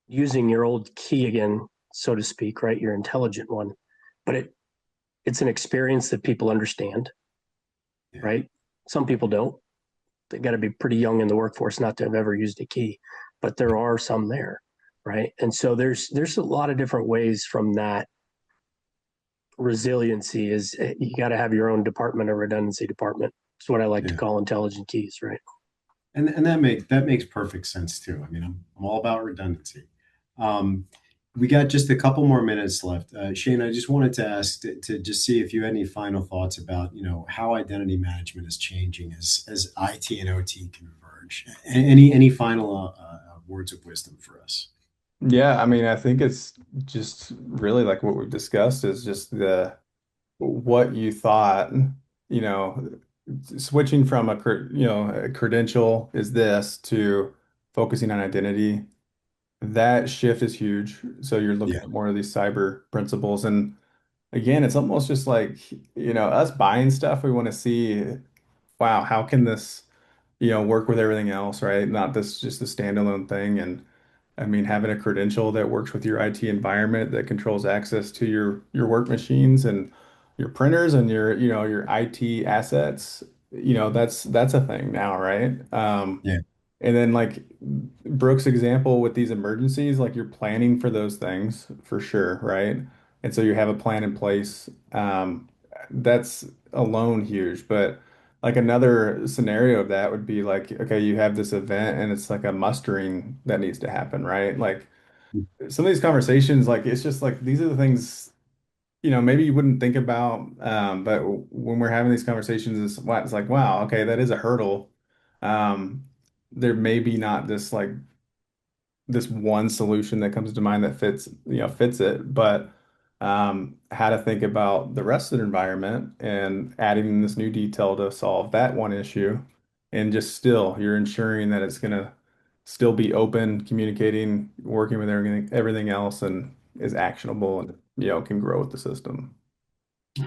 using your old key again, so to speak, right? Your intelligent one, but it's an experience that people understand, Yeah. right? Some people don't. They got to be pretty young in the workforce not to have ever used a key, but there are some there, right? And so there's a lot of different ways from that. Resiliency is, you got to have your own department, a redundancy department. It's what I like to Yeah. call intelligent keys, right? And that makes perfect sense too. I mean, I'm all about redundancy. Um, we got just a couple more minutes left. Shane, I just wanted to ask to just see if you had any final thoughts about, how identity management is changing as IT and OT converge. Any final words of wisdom for us? Yeah, I mean, I think it's just really like what we've discussed is just the what you thought, you know, switching from a credential is this to focusing on identity that shift is huge. So you're looking Yeah. at more of these cyber principles. And again, it's almost just like, us buying stuff, we want to see, wow, how can this, work with everything else, right? Not this just a standalone thing. And I mean, having a credential that works with your IT environment that controls access to your work machines and your printers and your IT assets, that's a thing now, right? Yeah. And then like Brooke's example with these emergencies, like you're planning for those things for sure, right? And so you have a plan in place. That's alone huge. But like another scenario of that would be like, okay, you have this event and it's like a mustering that needs to happen, right? Like some of these conversations, like it's just like these are the things, maybe you wouldn't think about. But when we're having these conversations, it's like, wow, okay, that is a hurdle. Um, there may be not this one solution that comes to mind that fits it, but how to think about the rest of the environment and adding this new detail to solve that one issue, and just still you're ensuring that it's gonna still be open, communicating, working with everything else, and is actionable and can grow with the system.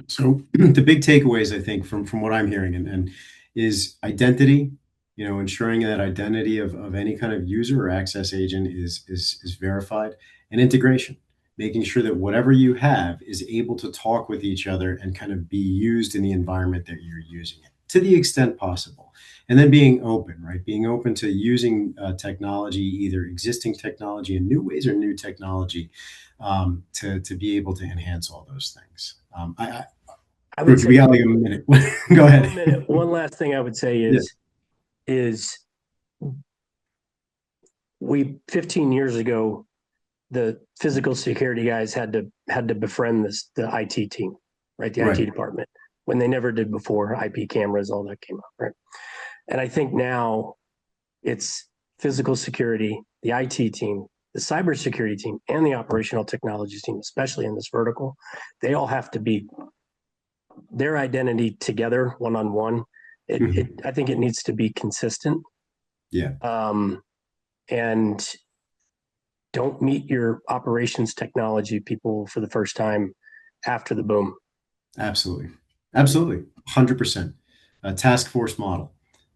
So the big takeaways, I think, from what I'm hearing and is identity, ensuring that identity of any kind of user or access agent is verified, and integration, making sure that whatever you have is able to talk with each other and kind of be used in the environment that you're using it to the extent possible. And then being open, right? Being open to using technology, either existing technology in new ways or new technology, to be able to enhance all those things. I would Brooke, we say got like a minute. Go one ahead. minute. One last thing I would say Yeah. is we 15 years ago, the physical security guys had to befriend the IT team, right? The IT Right. department, when they never did before. IP cameras, all that came up, right? And I think now it's physical security, the IT team, the cybersecurity team, and the operational technologies team, especially in this vertical. They all have to be their identity together, one on one. Mhm. I think it needs to be consistent. Yeah, Um, and don't meet your operations technology people for the first time after the boom. absolutely. Absolutely. 100%. A task force model.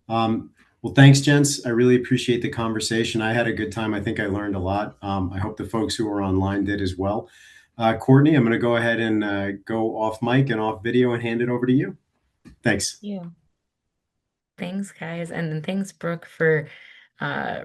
Um, well, thanks, gents. I really appreciate the conversation. I had a good time. I think I learned a lot. I hope the folks who are online did as well. Courtney, I'm going to go ahead and go off mic and off video and hand it over to you. Thanks. Yeah. Thanks, guys. And then thanks, Brooke, for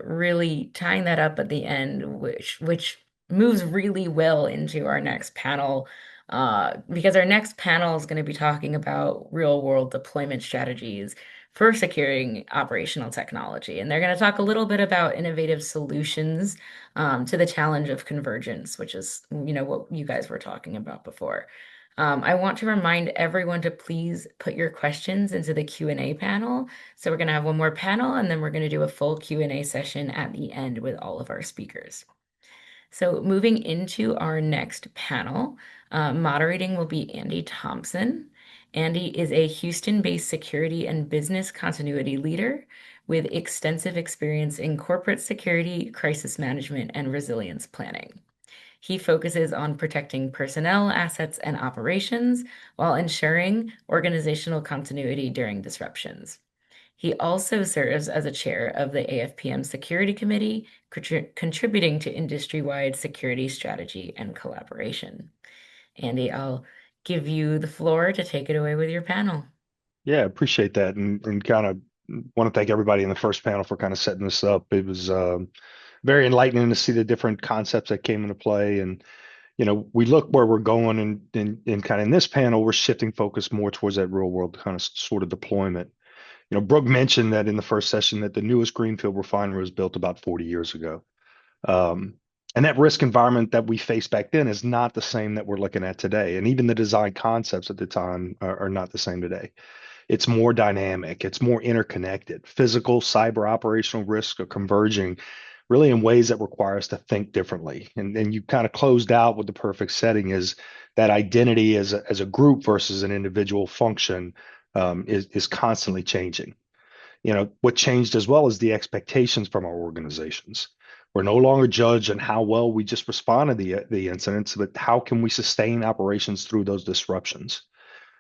really tying that up at the end, which moves really well into our next panel. Because our next panel is going to be talking about real world deployment strategies for securing operational technology. And they're going to talk a little bit about innovative solutions to the challenge of convergence, which is, what you guys were talking about before. I want to remind everyone to please put your questions into the Q&A panel. So we're going to have one more panel, and then we're going to do a full Q&A session at the end with all of our speakers. So moving into our next panel, moderating will be Andy Thompson. Andy is a Houston-based security and business continuity leader with extensive experience in corporate security, crisis management, and resilience planning. He focuses on protecting personnel, assets, and operations while ensuring organizational continuity during disruptions. He also serves as a chair of the AFPM Security Committee, contributing to industry-wide security strategy and collaboration. Andy, I'll give you the floor to take it away with your panel. Yeah, appreciate that, and kind of want to thank everybody in the first panel for kind of setting this up. It was very enlightening to see the different concepts that came into play, and we look where we're going, and kind of in this panel, we're shifting focus more towards that real world kind of sort of deployment. Brooke mentioned that in the first session that the newest greenfield refinery was built about 40 years ago. Um, and that risk environment that we faced back then is not the same that we're looking at today. And even the design concepts at the time are not the same today. It's more dynamic, it's more interconnected. Physical, cyber operational risks are converging really in ways that require us to think differently. And then you kind of closed out with the perfect setting is that identity as a group versus an individual function is constantly changing. What changed as well is the expectations from our organizations, We're no longer judged on how well we just respond to the incidents, but how can we sustain operations through those disruptions?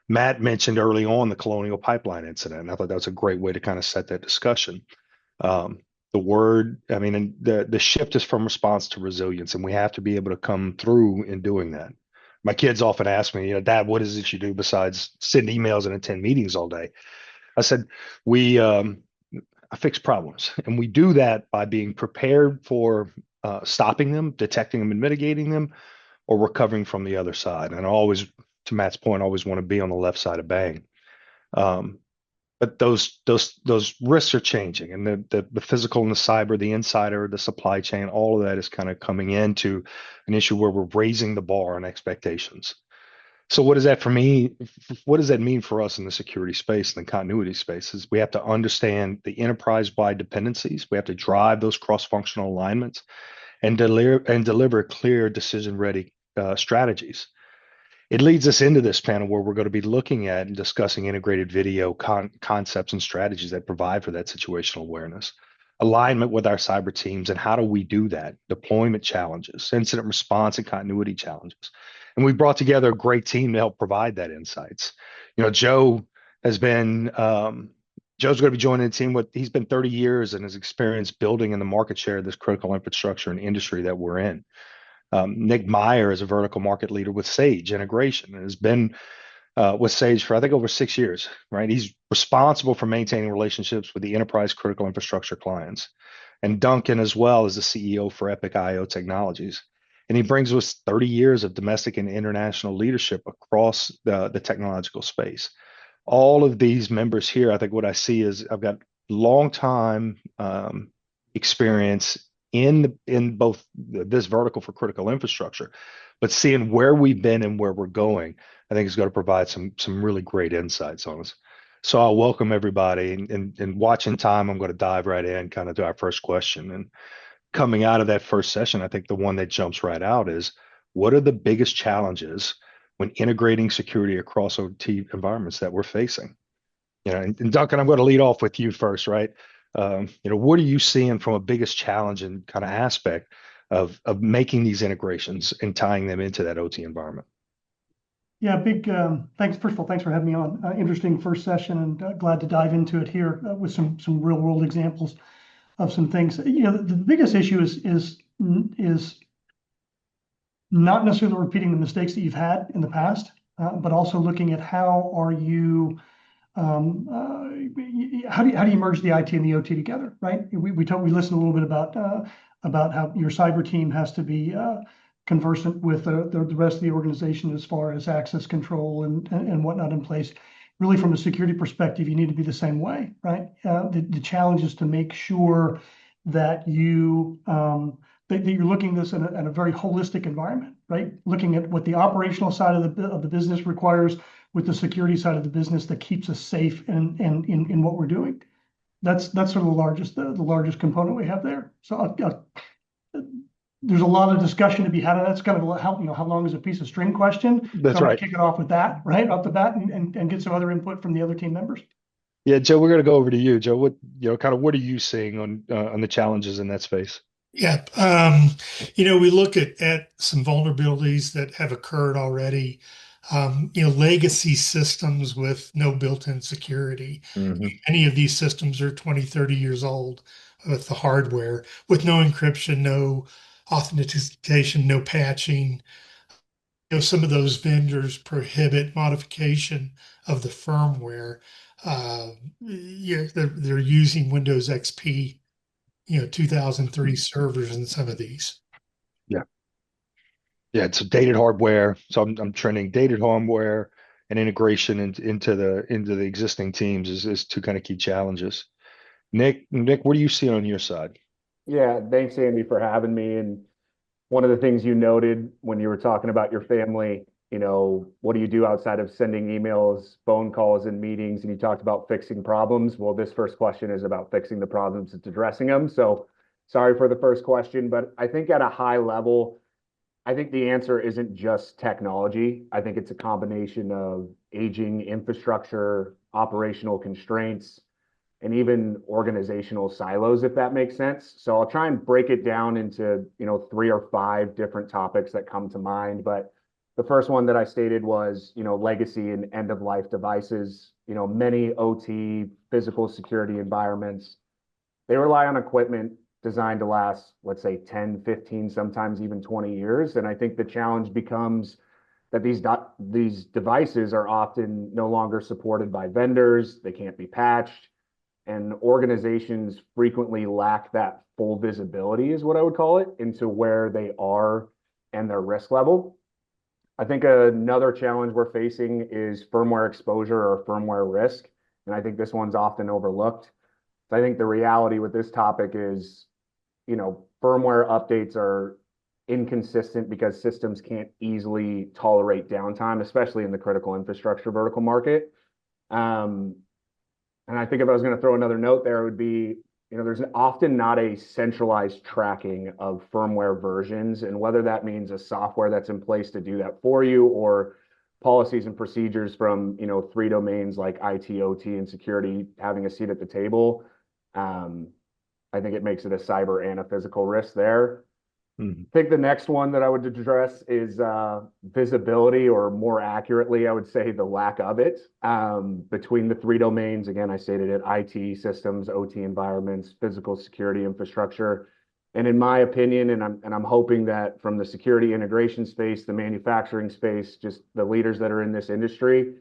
Matt mentioned early on the Colonial Pipeline incident, and I thought that was a great way to kind of set that discussion. Um, I mean, and the shift is from response to resilience, and we have to be able to come through in doing that. My kids often ask me, Dad, what is it you do besides send emails and attend meetings all day? I said, we I fix problems, and we do that by being prepared for stopping them, detecting them, and mitigating them, or recovering from the other side. And I always, to Matt's point, I always want to be on the left side of bang. Um, but those risks are changing, and the physical and the cyber, the insider, the supply chain, all of that is kind of coming into an issue where we're raising the bar on expectations. So what does that for me? What does that mean for us in the security space and the continuity spaces? We have to understand the enterprise-wide dependencies. We have to drive those cross-functional alignments and deliver clear decision-ready strategies. It leads us into this panel where we're going to be looking at and discussing integrated video concepts and strategies that provide for that situational awareness, alignment with our cyber teams, and how do we do that? Deployment challenges, incident response, and continuity challenges. And we brought together a great team to help provide that insights. Joe has been Joe's going to be joining the team. He's been 30 years and his experience building in the market share of this critical infrastructure and industry that we're in. Nick Meyer is a vertical market leader with Sage Integration and has been with Sage for, I think, over 6 years, right? He's responsible for maintaining relationships with the enterprise critical infrastructure clients. And Duncan, as well, is the CEO for Epic IO Technologies. And he brings us 30 years of domestic and international leadership across the technological space. All of these members here, I think what I see is I've got long time experience in both this vertical for critical infrastructure, but seeing where we've been and where we're going, I think is going to provide some really great insights on us. So I'll welcome everybody, and watching time, I'm going to dive right in kind of to our first question. And coming out of that first session, I think the one that jumps right out is, what are the biggest challenges when integrating security across OT environments that we're facing? And Duncan, I'm going to lead off with you first, right? What are you seeing from a biggest challenge and kind of aspect of making these integrations and tying them into that OT environment? Yeah, thanks. First of all, thanks for having me on. Interesting first session, and glad to dive into it here with some real world examples of some things. The biggest issue is not necessarily repeating the mistakes that you've had in the past, but also looking at how are you how do you merge the IT and the OT together, right? We listened a little bit about how your cyber team has to be conversant with the rest of the organization as far as access control and whatnot in place. Really, from a security perspective, you need to be the same way, right? The challenge is to make sure that that you're looking at this in a very holistic environment, right? Looking at what the operational side of the business requires with the security side of the business that keeps us safe and in what we're doing. That's sort of the largest component we have there. So there's a lot of discussion to be had on that. It's kind of how long is a piece of string question. That's so I'm right. gonna kick it off with that right off the bat and get some other input from the other team members. Yeah, Joe, we're going to go over to you. Joe, what are you seeing on the challenges in that space? Yeah, we look at some vulnerabilities that have occurred already. Legacy systems with no built-in security. Mm-hmm. Many of these systems are 20, 30 years old with the hardware, with no encryption, no authentication, no patching. Some of those vendors prohibit modification of the firmware. They're using Windows XP 2003 servers in some of these. Yeah. Yeah, it's dated hardware. So I'm trending dated hardware and integration into the existing teams is two kind of key challenges. Nick, what do you see on your side? Yeah, thanks, Andy, for having me. And one of the things you noted when you were talking about your family, what do you do outside of sending emails, phone calls, and meetings? And you talked about fixing problems. Well, this first question is about fixing the problems. It's addressing them. So sorry for the first question, but I think at a high level, I think the answer isn't just technology. I think it's a combination of aging infrastructure, operational constraints, and even organizational silos, if that makes sense. So I'll try and break it down into, 3 or 5 different topics that come to mind. But the first one that I stated was, legacy and end of life devices. Many OT physical security environments, they rely on equipment designed to last, let's say 10, 15, sometimes even 20 years. And I think the challenge becomes that these devices are often no longer supported by vendors. They can't be patched, and organizations frequently lack that full visibility, is what I would call it, into where they are and their risk level. I think another challenge we're facing is firmware exposure or firmware risk. And I think this one's often overlooked. So I think the reality with this topic is, firmware updates are inconsistent because systems can't easily tolerate downtime, especially in the critical infrastructure vertical market. And I think if I was going to throw another note there, it would be, there's often not a centralized tracking of firmware versions, and whether that means a software that's in place to do that for you or policies and procedures from, 3 domains like IT, OT, and security having a seat at the table. I think it makes it a cyber and a physical risk there. Mhm. I think the next one that I would address is visibility, or more accurately, I would say the lack of it, between the 3 domains. Again, I stated it: IT systems, OT environments, physical security infrastructure. And in my opinion, and I'm hoping that from the security integration space, the manufacturing space, just the leaders that are in this industry,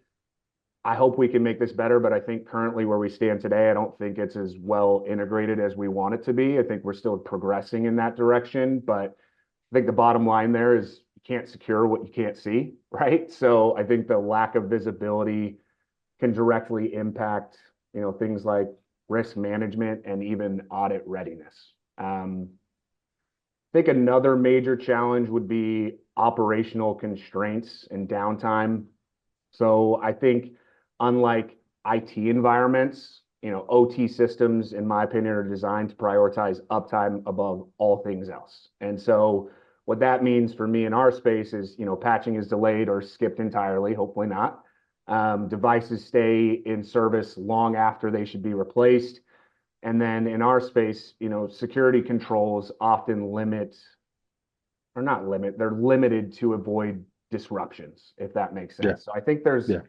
I hope we can make this better. But I think currently where we stand today, I don't think it's as well integrated as we want it to be. I think we're still progressing in that direction. But I think the bottom line there is you can't secure what you can't see, right? So I think the lack of visibility can directly impact, things like risk management and even audit readiness. I think another major challenge would be operational constraints and downtime. So I think, unlike IT environments, OT systems, in my opinion, are designed to prioritize uptime above all things else. And so what that means for me in our space is, patching is delayed or skipped entirely, hopefully not. Devices stay in service long after they should be replaced. And then in our space, security controls often they're limited to avoid disruptions, if that makes Yeah. sense. So I think there's, Yeah.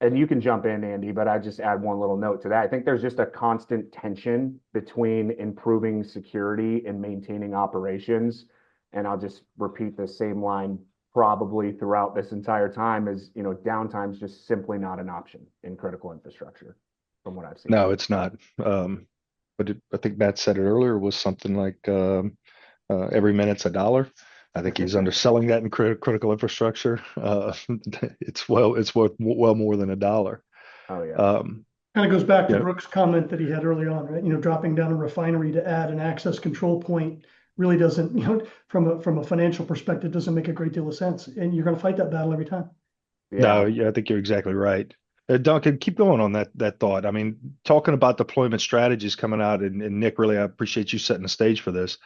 and you can jump in, Andy, but I just add one little note to that. I think there's just a constant tension between improving security and maintaining operations. And I'll just repeat the same line probably throughout this entire time is, downtime is just simply not an option in critical infrastructure from what I've seen. No, it's not. I think Matt said it earlier, was something like every minute's $1. I think he's underselling that in critical infrastructure. It's worth well more than $1. Oh yeah. Kind of goes back to Yeah. Brooks' comment that he had early on, right? Dropping down a refinery to add an access control point really doesn't, from a financial perspective, doesn't make a great deal of sense. And you're going to fight that battle every time. No, yeah, I think you're exactly right. Duncan, keep going on that thought. I mean, talking about deployment strategies coming out, and Nick, really, I appreciate you setting the stage for this.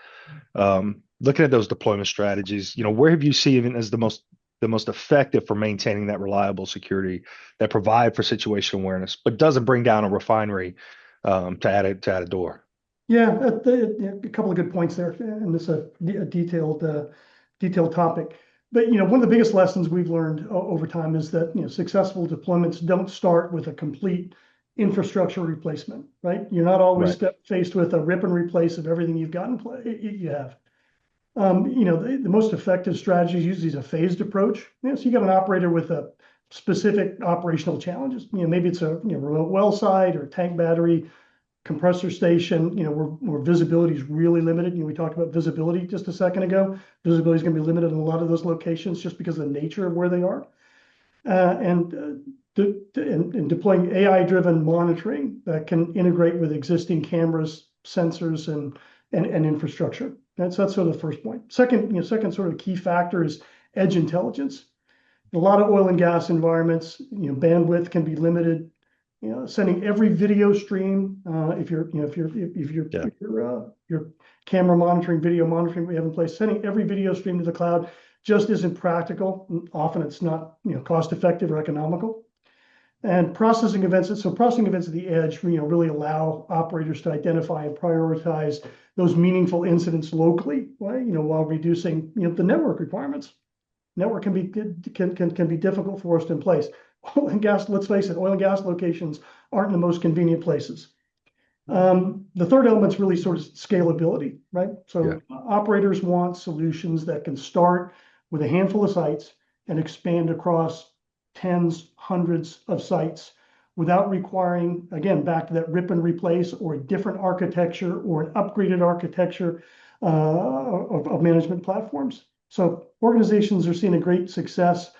Looking at those deployment strategies, where have you seen it as the most effective for maintaining that reliable security that provide for situational awareness, but doesn't bring down a refinery to add a door? Yeah, a couple of good points there, and this is a detailed topic. But one of the biggest lessons we've learned over time is that successful deployments don't start with a complete infrastructure replacement, right? You're not always faced with a rip and replace of everything you've got in play. You have, the most effective strategy is usually a phased approach. So you got an operator with a specific operational challenges. Maybe it's a remote well site or tank battery, compressor station, where visibility is really limited. We talked about visibility just a second ago. Visibility is going to be limited in a lot of those locations just because of the nature of where they are. And deploying AI-driven monitoring that can integrate with existing cameras, sensors, and infrastructure. That's sort of the first point. Second sort of key factor is edge intelligence. In a lot of oil and gas environments, bandwidth can be limited. Sending every video stream, if your camera monitoring, video monitoring we have in place, sending every video stream to the cloud just isn't practical. Often it's not cost effective or economical. And processing events at the edge, really allow operators to identify and prioritize those meaningful incidents locally, while reducing, the network requirements. Network can be difficult for us to in place. Oil and gas, let's face it, oil and gas locations aren't the most convenient places. The third element is really sort of scalability, right? So operators want solutions that can start with a handful of sites and expand across tens, hundreds of sites without requiring, again, back to that rip and replace or a different architecture or an upgraded architecture of management platforms. So organizations are seeing a great success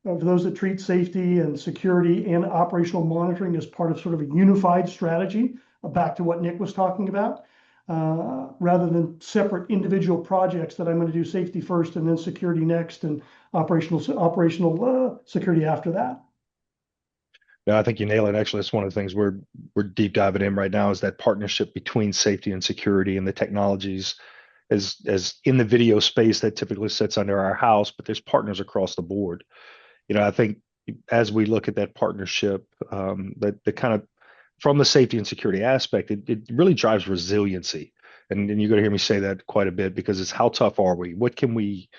of those that treat safety and security and operational monitoring as part of sort of a unified strategy, back to what Nick was talking about, rather than separate individual projects that I'm going to do safety first and then security next and operational security after that. Yeah, I think you nail it. Actually, it's one of the things we're deep diving in right now is that partnership between safety and security and the technologies as in the video space that typically sits under our house, but there's partners across the board. I think as we look at that partnership, that the kind of from the safety and security aspect, it really drives resiliency. And you're going to hear me say that quite a bit because it's how tough are we? What can we,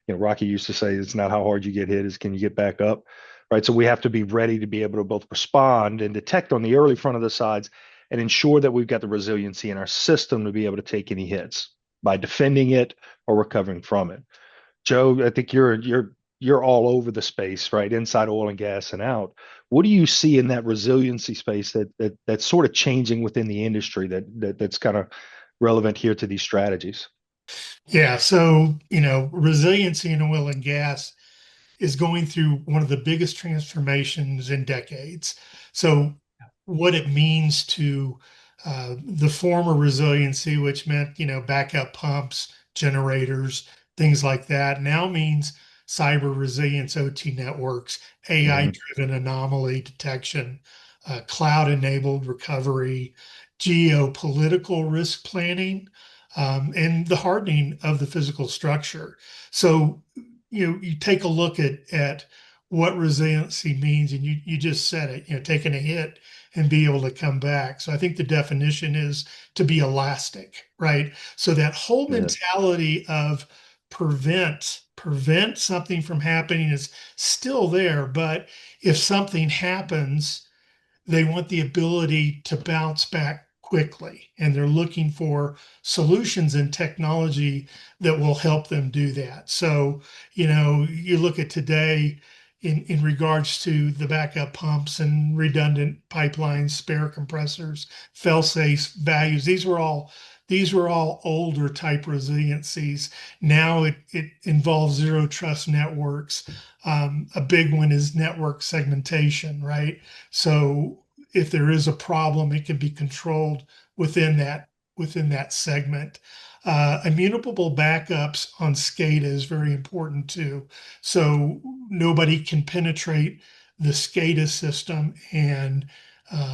Rocky used to say, it's not how hard you get hit, it's can you get back up, right? So we have to be ready to be able to both respond and detect on the early front of the sides and ensure that we've got the resiliency in our system to be able to take any hits by defending it or recovering from it. Joe, I think you're all over the space, right? Inside oil and gas and out. What do you see in that resiliency space that's sort of changing within the industry that's kind of relevant here to these strategies? Yeah, so resiliency in oil and gas is going through one of the biggest transformations in decades. So what it means to the former resiliency, which meant, backup pumps, generators, things like that, now means cyber resilience, OT networks, AI-driven anomaly detection, cloud-enabled recovery, geopolitical risk planning, and the hardening of the physical structure. So you take a look at what resiliency means, and you just said it, taking a hit and be able to come back. So I think the definition is to be elastic, right? So that whole mentality of prevent something from happening is still there, but if something happens, they want the ability to bounce back quickly, and they're looking for solutions and technology that will help them do that. So, you look at today in regards to the backup pumps and redundant pipelines, spare compressors, fail-safe values. These were all older type resiliencies. Now it involves zero trust networks. A big one is network segmentation, right? So if there is a problem, it can be controlled within that segment. Immutable backups on SCADA is very important too. So nobody can penetrate the SCADA system and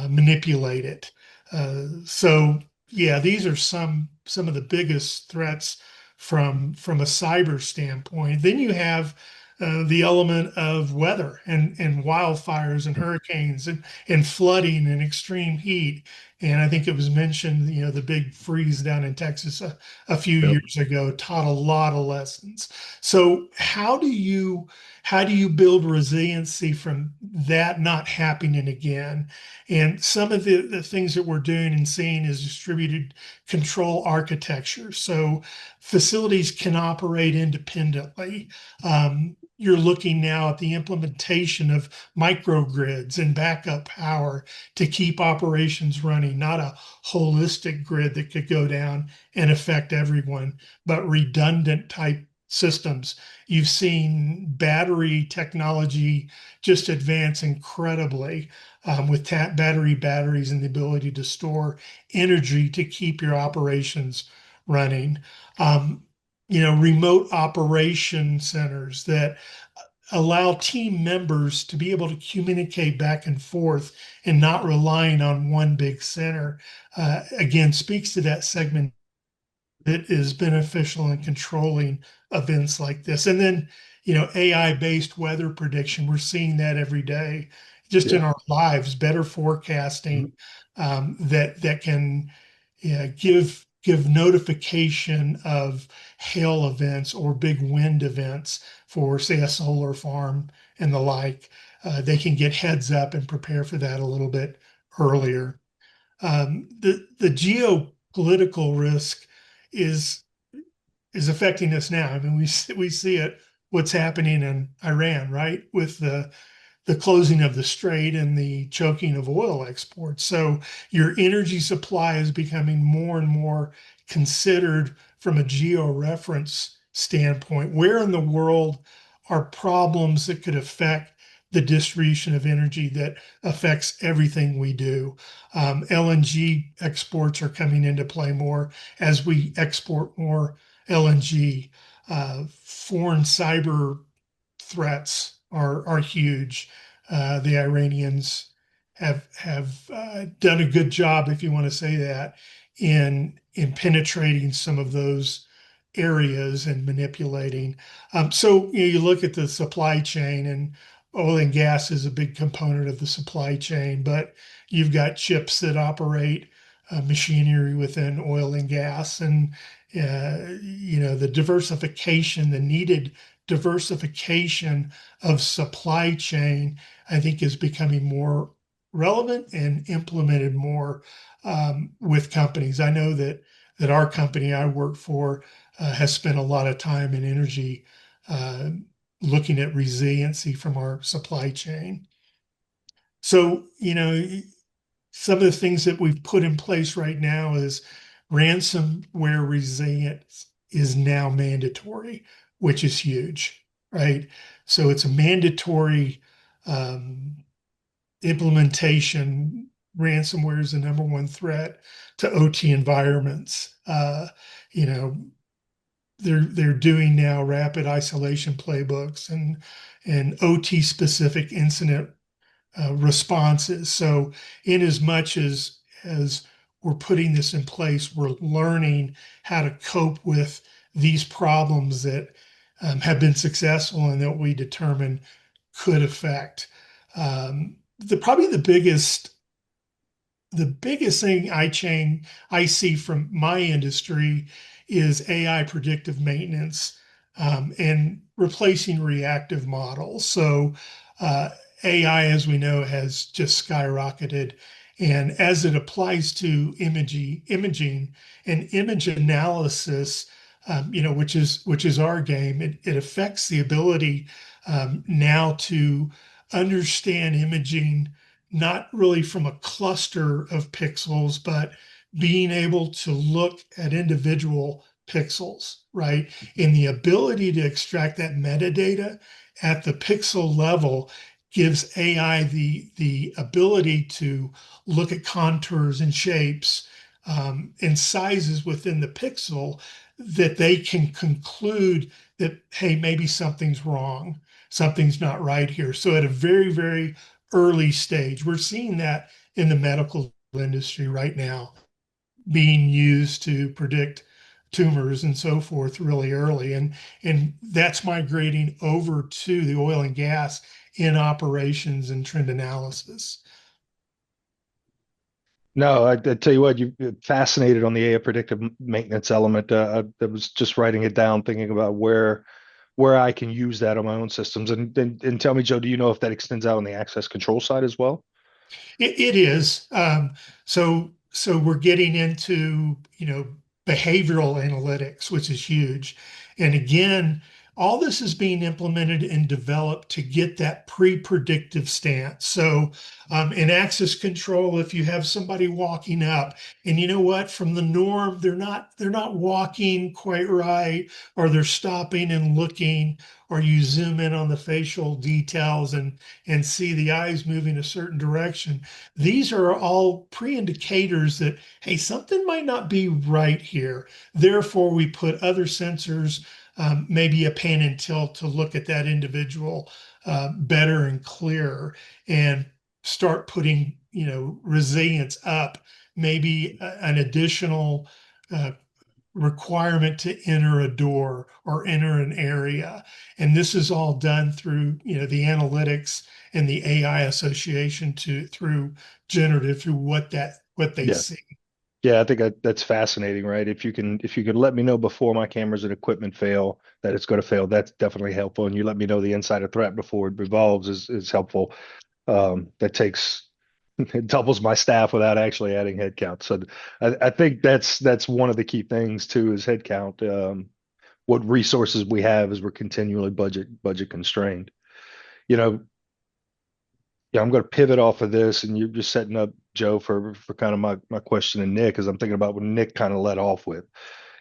manipulate it. So yeah, these are some of the biggest threats from a cyber standpoint. Then you have the element of weather and wildfires and hurricanes and flooding and extreme heat. And I think it was mentioned, the big freeze down in Texas a few years ago taught a lot of lessons. So how do you build resiliency from that not happening again? And some of the things that we're doing and seeing is distributed control architecture. So facilities can operate independently. You're looking now at the implementation of microgrids and backup power to keep operations running, not a holistic grid that could go down and affect everyone, but redundant type systems. You've seen battery technology just advance incredibly with batteries and the ability to store energy to keep your operations running. Remote operation centers that allow team members to be able to communicate back and forth and not relying on one big center, again, speaks to that segment that is beneficial in controlling events like this. And then, AI-based weather prediction, we're seeing that every day. just in Yeah. our lives, better forecasting, that can, yeah, give notification of hail events or big wind events for, say, a solar farm and the like. They can get heads up and prepare for that a little bit earlier. The geopolitical risk is is affecting us now. I mean, we see it, what's happening in Iran, right, with the closing of the strait and the choking of oil exports. So your energy supply is becoming more and more considered from a geo-reference standpoint. Where in the world are problems that could affect the distribution of energy that affects everything we do? LNG exports are coming into play more as we export more LNG. Foreign cyber threats are huge. The Iranians have done a good job, if you want to say that, in penetrating some of those areas and manipulating. So you look at the supply chain, and oil and gas is a big component of the supply chain, but you've got chips that operate machinery within oil and gas, and the diversification, the needed diversification of supply chain, I think, is becoming more relevant and implemented more with companies. I know that our company I work for has spent a lot of time and energy uh, looking at resiliency from our supply chain. So, some of the things that we've put in place right now is ransomware resilience is now mandatory, which is huge, right? So it's a mandatory um, implementation. Ransomware is the number one threat to OT environments. You know, they're doing now rapid isolation playbooks and OT specific incident responses. So, in as much as we're putting this in place, we're learning how to cope with these problems that have been successful and that we determine could affect. Probably the biggest thing I see from my industry is AI predictive maintenance, and replacing reactive models. So uh, AI, as we know, has just skyrocketed. And as it applies to imaging and image analysis, which is our game, it affects the ability now to understand imaging not really from a cluster of pixels, but being able to look at individual pixels, right? And the ability to extract that metadata at the pixel level gives AI the ability to look at contours and shapes and sizes within the pixel that they can conclude that, hey, maybe something's wrong, something's not right here. So at a very, very early stage, we're seeing that in the medical industry right now, being used to predict tumors and so forth really early. And that's migrating over to the oil and gas in operations and trend analysis. No, I tell you what, you fascinated on the AI predictive maintenance element. I was just writing it down, thinking about where I can use that on my own systems. And tell me, Joe, do you know if that extends out on the access control side as well? It is. So we're getting into, behavioral analytics, which is huge. And again, all this is being implemented and developed to get that pre-predictive stance. So in access control, if you have somebody walking up and you know what, from the norm, they're not walking quite right, or they're stopping and looking, or you zoom in on the facial details and see the eyes moving a certain direction. These are all pre-indicators that, hey, something might not be right here. Therefore, we put other sensors, maybe a pan and tilt, to look at that individual better and clearer, and start putting, resilience up, maybe an additional uh, requirement to enter a door or enter an area. And this is all done through, the analytics and the AI association through generative, through what they Yeah. see. Yeah, I think that's fascinating, right? If you can let me know before my cameras and equipment fail that it's going to fail, that's definitely helpful. And you let me know the insider threat before it evolves is helpful. That takes it doubles my staff without actually adding headcount. So I think that's one of the key things too is headcount. What resources we have as we're continually budget constrained. You know, yeah, I'm going to pivot off of this, and you're just setting up Joe for kind of my question to Nick, as I'm thinking about what Nick kind of led off with.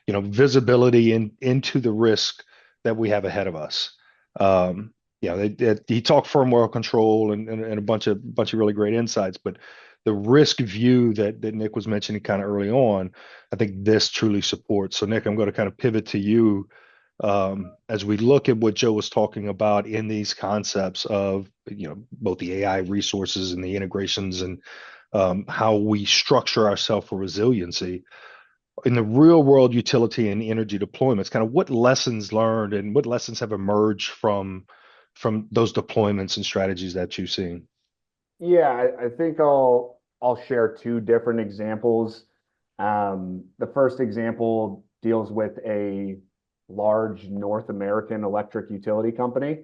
Visibility into the risk that we have ahead of us. He talked firmware control and a bunch of really great insights, but the risk view that Nick was mentioning kind of early on, I think this truly supports. So Nick, I'm going to kind of pivot to you as we look at what Joe was talking about in these concepts of both the AI resources and the integrations and how we structure ourselves for resiliency in the real world utility and energy deployments, kind of what lessons learned and what lessons have emerged from those deployments and strategies that you've seen. Yeah, I think I'll share two different examples. The first example deals with a large North American electric utility company.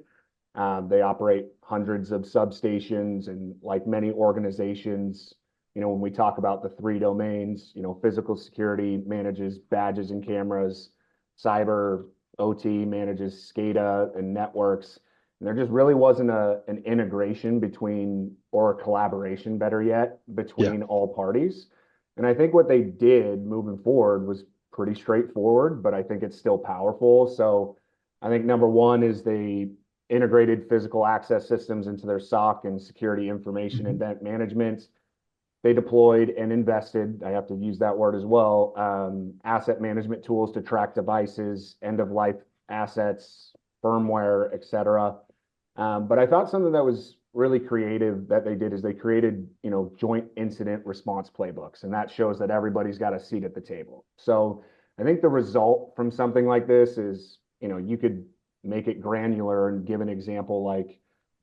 They operate hundreds of substations, and like many organizations, when we talk about the three domains, physical security manages badges and cameras, cyber OT manages SCADA and networks. And there just really wasn't an integration between, or a collaboration, better yet, Yeah, between all parties. And I think what they did moving forward was pretty straightforward, but I think it's still powerful. So I think number one is they integrated physical access systems into their SOC and security information mm-hmm. event management. They deployed and invested, I have to use that word as well, asset management tools to track devices, end of life assets, firmware, et cetera. But I thought something that was really creative that they did is they created, joint incident response playbooks, and that shows that everybody's got a seat at the table. So I think the result from something like this is, you could make it granular and give an example like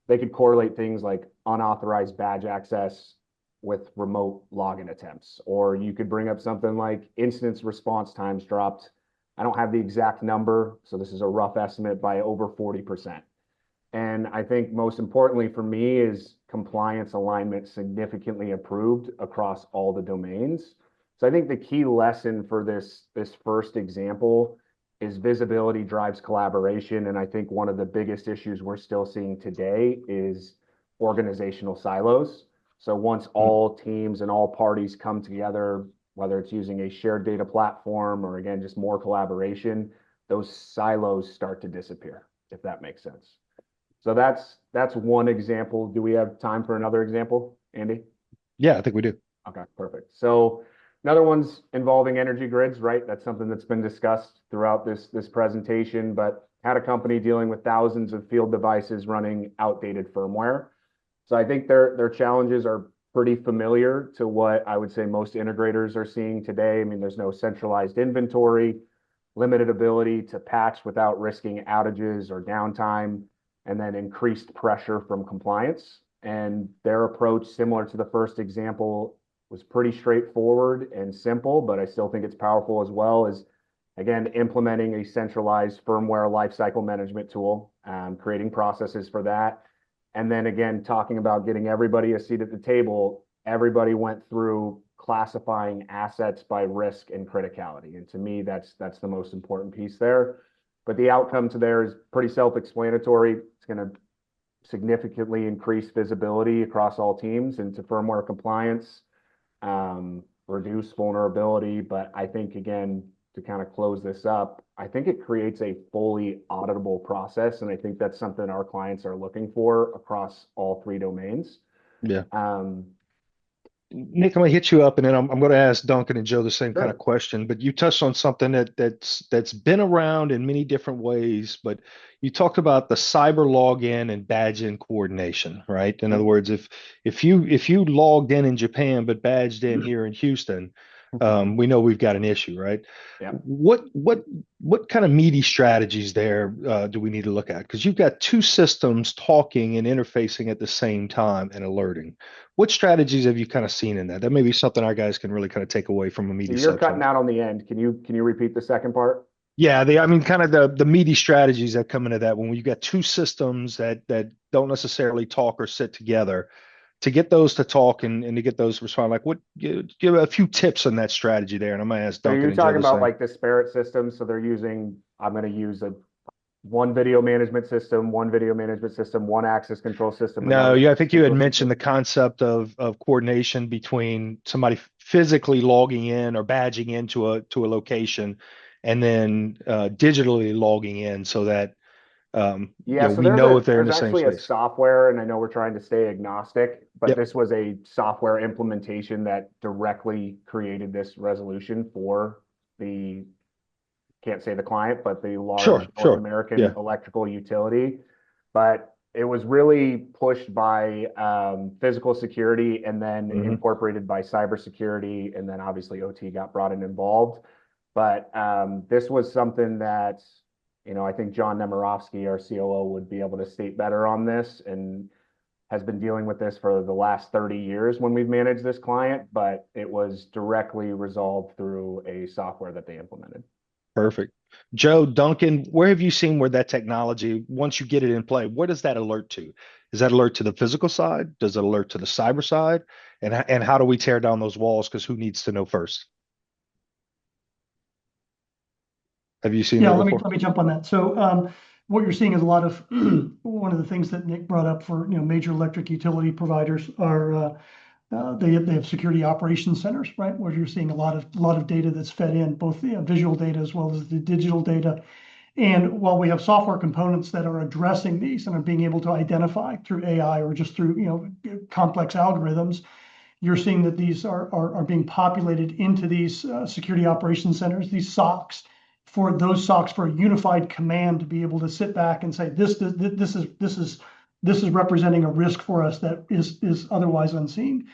they could correlate things like unauthorized badge access with remote login attempts, or you could bring up something like incident response times dropped. I don't have the exact number, so this is a rough estimate, by over 40%. And I think most importantly for me is compliance alignment significantly improved across all the domains. So I think the key lesson for this first example is visibility drives collaboration. And I think one of the biggest issues we're still seeing today is organizational silos. So once all teams and all parties come together, whether it's using a shared data platform or again, just more collaboration, those silos start to disappear, if that makes sense. So that's one example. Do we have time for another example, Andy? Yeah, I think we do. Okay, perfect. So another one's involving energy grids, right? That's something that's been discussed throughout this presentation, but had a company dealing with thousands of field devices running outdated firmware. So I think their challenges are pretty familiar to what I would say most integrators are seeing today. I mean, there's no centralized inventory, limited ability to patch without risking outages or downtime, and then increased pressure from compliance. And their approach, similar to the first example, was pretty straightforward and simple, but I still think it's powerful as well, is again, implementing a centralized firmware lifecycle management tool, creating processes for that. And then again, talking about getting everybody a seat at the table, everybody went through classifying assets by risk and criticality. And to me, that's the most important piece there. But the outcome to there is pretty self-explanatory. It's going to significantly increase visibility across all teams into firmware compliance, reduce vulnerability. But I think, again, to kind of close this up, I think it creates a fully auditable process. And I think that's something our clients are looking for across all three domains. Yeah. Nick, I'm gonna hit you up, and then I'm gonna ask Duncan and Joe the same kind of Sure. question. But you touched on something that's been around in many different ways. But you talked about the cyber login and badge in coordination, right? In other words, if you logged in Japan but badged in here in Houston, we know we've got an issue, right? Yeah. What kind of meaty strategies there do we need to look at? Because you've got two systems talking and interfacing at the same time and alerting. What strategies have you kind of seen in that? That may be something our guys can really kind of take away from a meaty You're cutting substance. out on the end. Can you repeat the second part? Yeah, I mean, kind of the meaty strategies that come into that when you got two systems that don't necessarily talk or sit together, to get those to talk and to get those to respond. Like, what give a few tips on that strategy there, and I'm gonna ask So Duncan you're and Joe talking the about same. like disparate systems. So they're using, I'm going to use one video management system, one access control system, No, another yeah, I access think you had control mentioned system. the concept of coordination between somebody physically logging in or badging into a location, and then digitally logging in so that Yeah, so we know if they're in there's the same actually a space. software, and I know we're trying to stay agnostic, but Yep. this was a software implementation that directly created this resolution for the, can't say the client, but the large Sure, North sure. American Yeah. electrical utility. But it was really pushed by physical security and then Hmm. incorporated by cybersecurity. And then obviously OT got brought in involved. But this was something that, I think John Nemirovsky, our COO, would be able to state better on this and has been dealing with this for the last 30 years when we've managed this client, but it was directly resolved through a software that they implemented. Perfect. Joe, Duncan, where have you seen where that technology, once you get it in play, what does that alert to? Does that alert to the physical side? Does it alert to the cyber side? And how do we tear down those walls? Because who needs to know first? Have you seen Yeah, that let me before? let me jump on that. So what you're seeing is a lot of one of the things that Nick brought up for major electric utility providers are they have security operations centers, right? Where you're seeing a lot of data that's fed in, both the visual data as well as the digital data. And while we have software components that are addressing these and are being able to identify through AI or just through complex algorithms, you're seeing that these are being populated into these security operations centers, these SOCs, for those SOCs for a unified command to be able to sit back and say this is representing a risk for us that is otherwise unseen.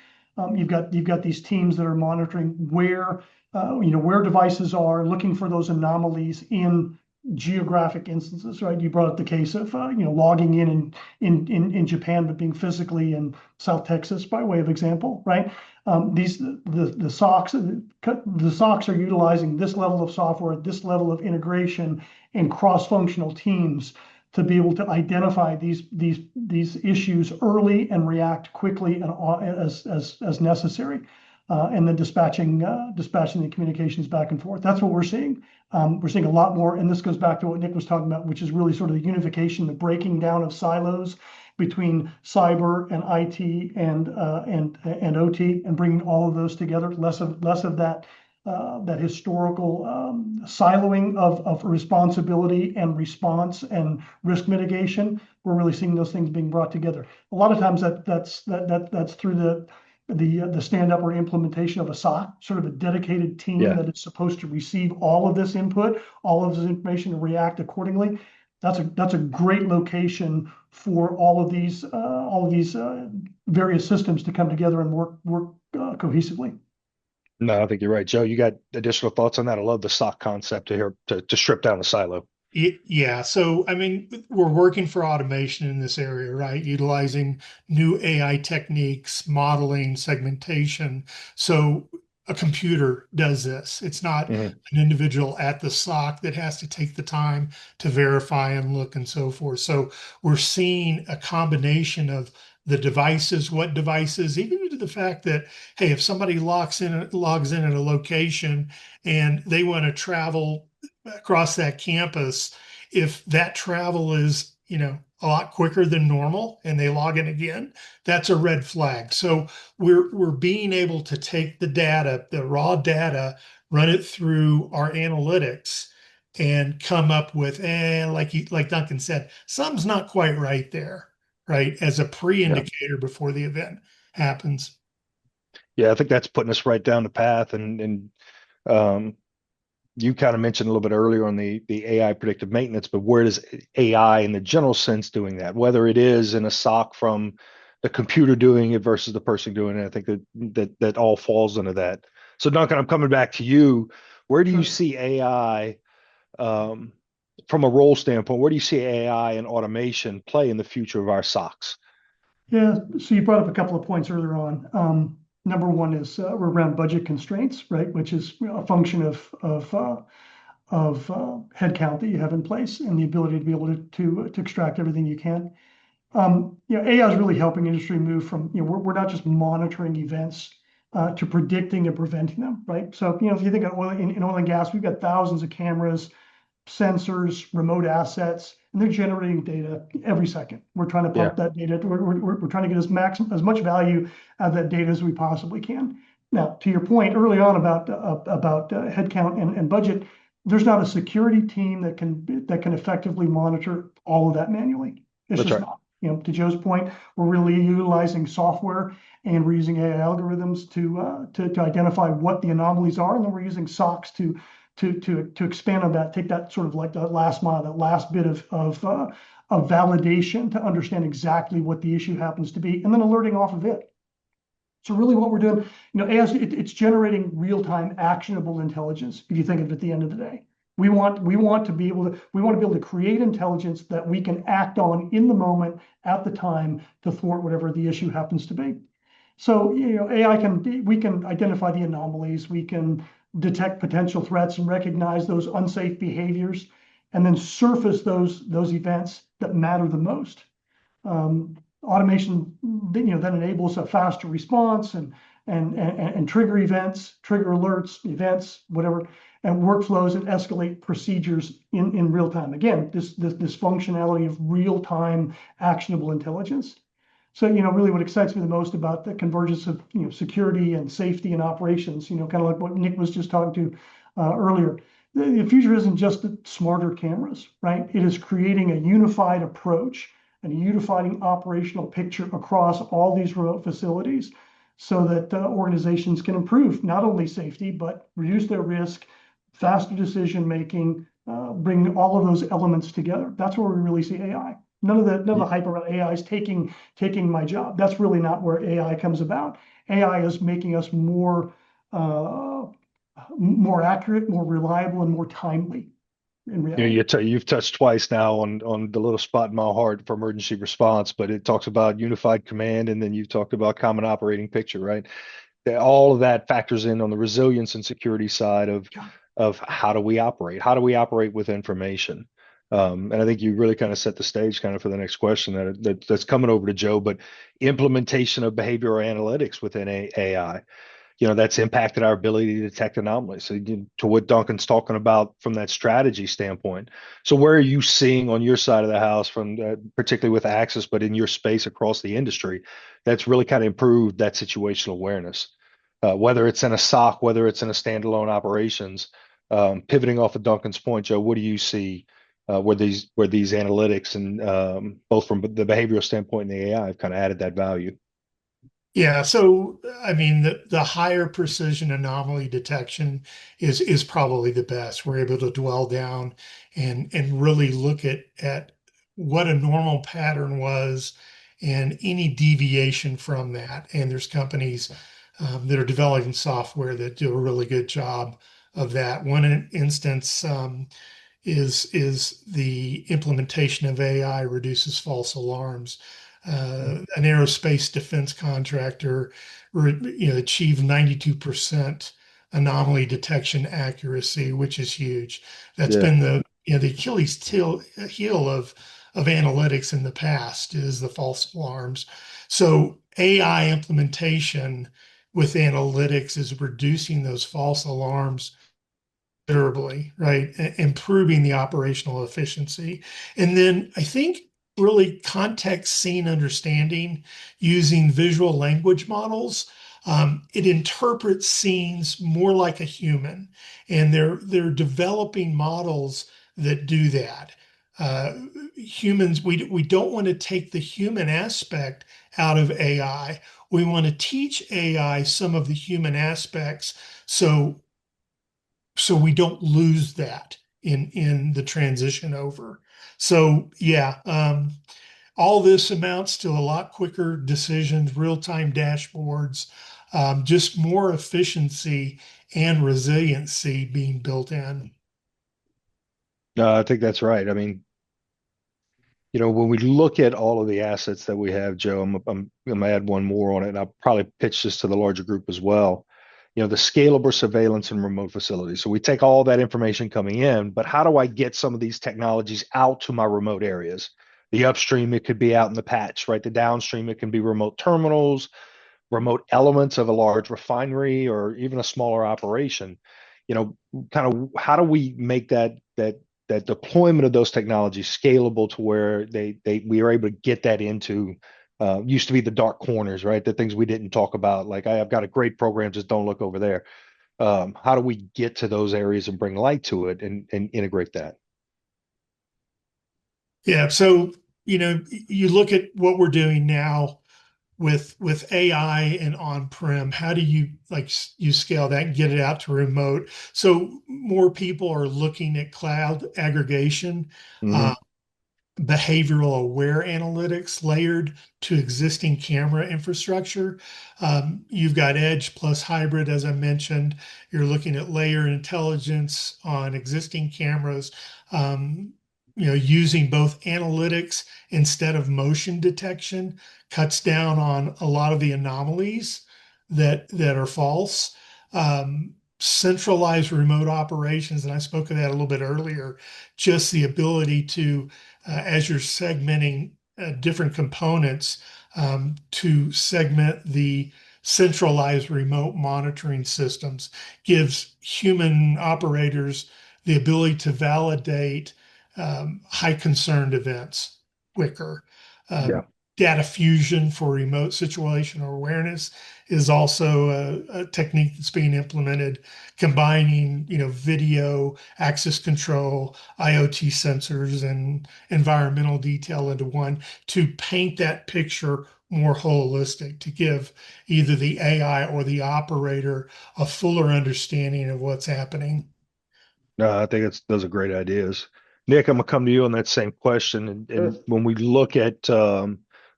You've got these teams that are monitoring where devices are, looking for those anomalies in geographic instances, right? You brought up the case of logging in Japan, but being physically in South Texas by way of example, right? The SOCs are utilizing this level of software, this level of integration, and cross-functional teams to be able to identify these issues early and react quickly and as necessary, and then dispatching the communications back and forth. That's what we're seeing. We're seeing a lot more, and this goes back to what Nick was talking about, which is really sort of the unification, the breaking down of silos between cyber and IT and OT, and bringing all of those together. Less of that historical siloing of responsibility and response and risk mitigation. We're really seeing those things being brought together. A lot of times that's through the stand up or implementation of a SOC, sort of a dedicated team Yeah. that is supposed to receive all of this input, all of this information, and react accordingly. That's a great location for all of these various systems to come together and work cohesively. No, I think you're right. Joe, you got additional thoughts on that? I love the SOC concept to hear to strip down the silo. Yeah. So, I mean, we're working for automation in this area, right? Utilizing new AI techniques, modeling, segmentation. So a computer does this. It's not Hmm. an individual at the SOC that has to take the time to verify and look and so forth. So we're seeing a combination of the devices, what devices, even to the fact that, hey, if somebody logs in at a location and they want to travel across that campus, if that travel is, a lot quicker than normal and they log in again, that's a red flag. So we're being able to take the data, the raw data, run it through our analytics and come up with, like Duncan said, something's not quite right there, right? As a Yeah. pre-indicator before the event happens. Yeah, I think that's putting us right down the path. And um, you kind of mentioned a little bit earlier on the AI predictive maintenance, but where does AI in the general sense doing that? Whether it is in a SOC from the computer doing it versus the person doing it, I think that all falls into that. So Duncan, I'm coming back to you. Where do you Sure. see AI um, from a role standpoint? Where do you see AI and automation play in the future of our SOCs? Yeah, so you brought up a couple of points earlier on. Number one is we're around budget constraints, right? Which is a function of headcount that you have in place and the ability to be able to extract everything you can. AI is really helping industry move from, we're not just monitoring events to predicting and preventing them, right? So, if you think of oil in oil and gas, we've got thousands of cameras, sensors, remote assets, and they're generating data every second. We're trying to Yeah, pump that data. We're trying to get as much value out of that data as we possibly can. Now, to your point early on about headcount and budget, there's not a security team that can effectively monitor all of that manually. It's that's just right. not. To Joe's point, we're really utilizing software and we're using AI algorithms to identify what the anomalies are, and then we're using SOCs to expand on that, take that sort of like the last mile, that last bit of validation to understand exactly what the issue happens to be, and then alerting off of it. So really what we're doing, as it's generating real-time actionable intelligence, if you think of it at the end of the day. We want to be able to create intelligence that we can act on in the moment at the time to thwart whatever the issue happens to be. So, we can identify the anomalies, we can detect potential threats and recognize those unsafe behaviors, and then surface those events that matter the most. Automation, then enables a faster response and trigger events, trigger alerts, events, whatever, and workflows that escalate procedures in real time. Again, this functionality of real time actionable intelligence. So, really what excites me the most about the convergence of, security and safety and operations, kind of like what Nick was just talking to earlier. The future isn't just smarter cameras, right? It is creating a unified approach and a unifying operational picture across all these remote facilities so that organizations can improve not only safety, but reduce their risk, faster decision making, bring all of those elements together. That's where we really see AI. None of the hype around AI is taking my job. That's really not where AI comes about. AI is making us more accurate, more reliable, and more timely in reality. You've touched twice now on the little spot in my heart for emergency response, but it talks about unified command, and then you've talked about common operating picture, right? All of that factors in on the resilience and security side of how do we operate? How do we operate with information? And I think you really kind of set the stage kind of for the next question that's coming over to Joe, but implementation of behavioral analytics within AI. That's impacted our ability to detect anomalies. So to what Duncan's talking about from that strategy standpoint. So where are you seeing on your side of the house from particularly with Axis, but in your space across the industry, that's really kind of improved that situational awareness, whether it's in a SOC, whether it's in a standalone operations, pivoting off of Duncan's point, Joe, what do you see where these analytics and both from the behavioral standpoint and the AI have kind of added that value? Yeah, so I mean the higher precision anomaly detection is probably the best. We're able to dwell down and really look at what a normal pattern was and any deviation from that. And there's companies that are developing software that do a really good job of that. One instance is the implementation of AI reduces false alarms. An aerospace defense contractor, achieved 92% anomaly detection accuracy, which is huge. That's Yeah. been the Achilles heel of analytics in the past is the false alarms. So AI implementation with analytics is reducing those false alarms considerably, right? Improving the operational efficiency. And then I think really context scene understanding using visual language models. It interprets scenes more like a human, and they're developing models that do that. Humans, we don't want to take the human aspect out of AI. We want to teach AI some of the human aspects so we don't lose that in the transition over. So yeah, all this amounts to a lot quicker decisions, real-time dashboards, just more efficiency and resiliency being built in. No, I think that's right. I mean, when we look at all of the assets that we have, Joe, I'm going to add one more on it, and I'll probably pitch this to the larger group as well. The scalable surveillance and remote facilities. So we take all that information coming in, but how do I get some of these technologies out to my remote areas? The upstream, it could be out in the patch, right? The downstream, it can be remote terminals, remote elements of a large refinery, or even a smaller operation. Kind of how do we make that deployment of those technologies scalable to where we are able to get that into used to be the dark corners, right? The things we didn't talk about. Like I've got a great program, just don't look over there. How do we get to those areas and bring light to it and integrate that? Yeah. So, you look at what we're doing now with AI and on-prem. How do you you scale that and get it out to remote? So more people are looking at cloud aggregation. Mm-hmm. Behavioral aware analytics layered to existing camera infrastructure. You've got edge plus hybrid, as I mentioned. You're looking at layer intelligence on existing cameras, using both analytics instead of motion detection, cuts down on a lot of the anomalies that are false. Centralized remote operations, and I spoke of that a little bit earlier, just the ability to as you're segmenting different components, to segment the centralized remote monitoring systems gives human operators the ability to validate high concerned events quicker. Yeah. Data fusion for remote situational awareness is also a technique that's being implemented, combining, video, access control, IoT sensors, and environmental detail into one to paint that picture more holistic, to give either the AI or the operator a fuller understanding of what's happening. No, I think those are great ideas. Nick, I'm gonna come to you on that same question. And Sure. when we look at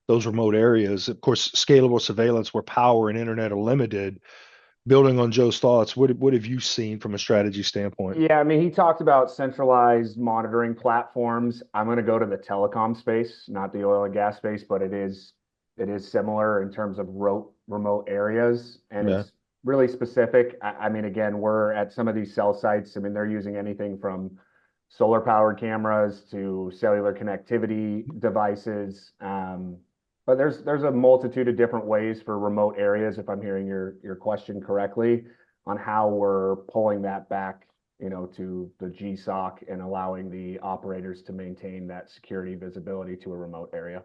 those remote areas, of course, scalable surveillance where power and internet are limited. Building on Joe's thoughts, what have you seen from a strategy standpoint? Yeah, I mean, he talked about centralized monitoring platforms. I'm going to go to the telecom space, not the oil and gas space, but it is similar in terms of remote areas, and Yeah. it's really specific. I mean, again, we're at some of these cell sites. I mean, they're using anything from solar powered cameras to cellular connectivity devices. But there's a multitude of different ways for remote areas, if I'm hearing your question correctly, on how we're pulling that back, to the GSOC and allowing the operators to maintain that security visibility to a remote area.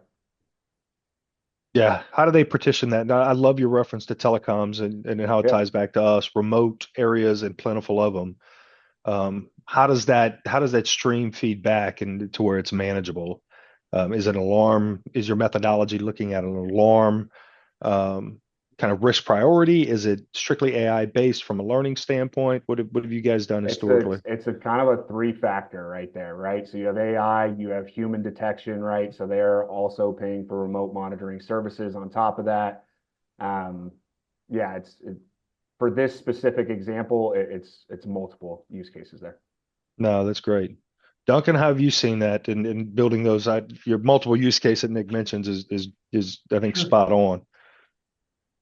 Yeah. How do they partition that? Now, I love your reference to telecoms and how it Yeah. ties back to us, remote areas and plentiful of them. How does that stream feed back and to where it's manageable? Is it an alarm? Is your methodology looking at an alarm kind of risk priority? Is it strictly AI based from a learning standpoint? What have you guys done historically? It's a kind of a three factor right there, right? So you have AI, you have human detection, right? So they're also paying for remote monitoring services on top of that. Um, yeah, for this specific example, it's multiple use cases there. No, that's great. Duncan, how have you seen that in building those? Your multiple use case that Nick mentions is I think Sure. spot on.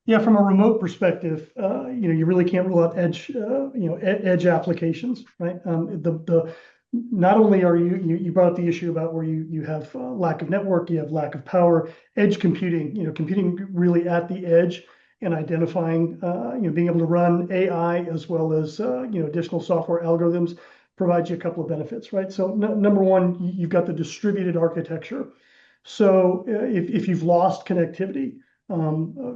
Yeah, from a remote perspective, you really can't rule out edge, edge applications, right? Not only are you brought up the issue about where you have lack of network, you have lack of power, edge computing, computing really at the edge and identifying, being able to run AI as well as, additional software algorithms provides you a couple of benefits, right? So number one, you've got the distributed architecture. So if you've lost connectivity,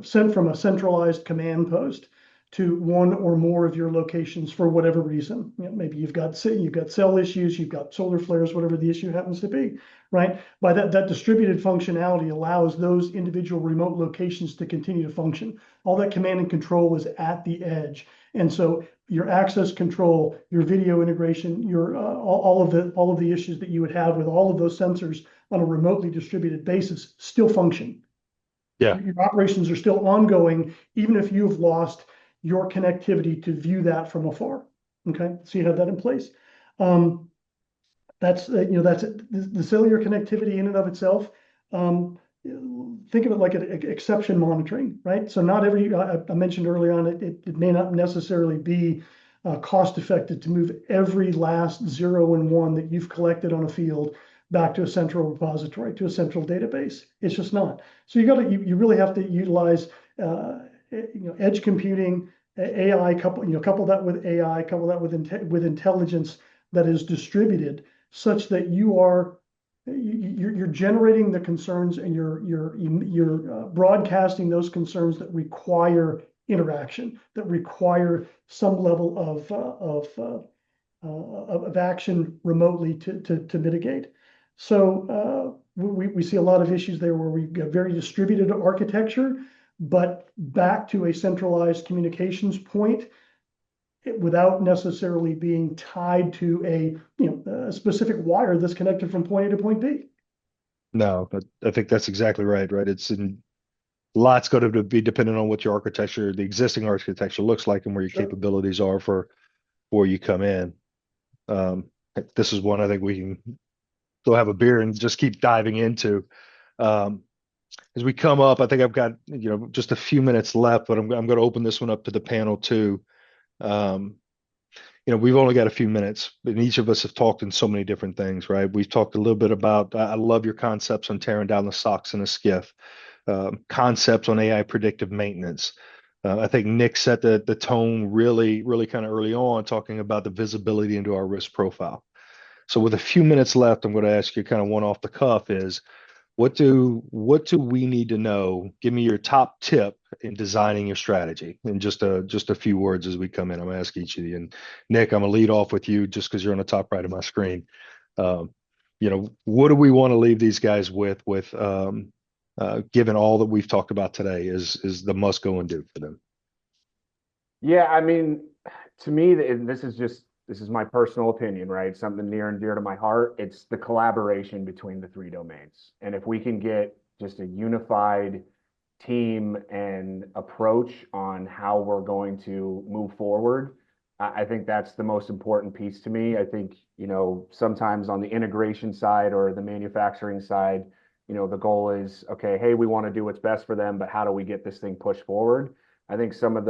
sent from a centralized command post to one or more of your locations for whatever reason. Maybe you've got cell issues, you've got solar flares, whatever the issue happens to be, right? By that distributed functionality allows those individual remote locations to continue to function. All that command and control is at the edge. And so your access control, your video integration, your all of the issues that you would have with all of those sensors on a remotely distributed basis still function. Yeah. Your operations are still ongoing, even if you've lost your connectivity to view that from afar. Okay, so you have that in place. That's that's the cellular connectivity in and of itself. Think of it like an exception monitoring, right? So not every, I mentioned earlier on, it may not necessarily be cost effective to move every last 0 and 1 that you've collected on a field back to a central repository, to a central database. It's just not. So you really have to utilize edge computing, AI, couple that with AI, couple that with intelligence that is distributed, such that you're generating the concerns and you're broadcasting those concerns that require interaction, that require some level of action remotely to mitigate. So we see a lot of issues there where we've got very distributed architecture, but back to a centralized communications point without necessarily being tied to a specific wire that's connected from point A to point B. No, but I think that's exactly right. Right. It's in lots going to be dependent on what your architecture, the existing architecture looks like and where your Sure. capabilities are for where you come in. Um, this is one I think we can go have a beer and just keep diving into. Um, as we come up, I think I've got, just a few minutes left, but I'm going to open this one up to the panel too. Um, we've only got a few minutes, and each of us have talked in so many different things, right? We've talked a little bit about, I love your concepts on tearing down the socks in a skiff, concepts on AI predictive maintenance. I think Nick set the tone really, really kind of early on, talking about the visibility into our risk profile. So with a few minutes left, I'm going to ask you kind of one off the cuff is, what do we need to know? Give me your top tip in designing your strategy in just a few words as we come in. I'm gonna ask each of you. And Nick, I'm gonna lead off with you just because you're on the top right of my screen. What do we want to leave these guys with given all that we've talked about today is the must go and do for them? Yeah, I mean, to me, this is my personal opinion, right? Something near and dear to my heart. It's the collaboration between the three domains. And if we can get just a unified team and approach on how we're going to move forward, I think that's the most important piece to me. I think, sometimes on the integration side or the manufacturing side, the goal is, okay, hey, we want to do what's best for them, but how do we get this thing pushed forward? I think some of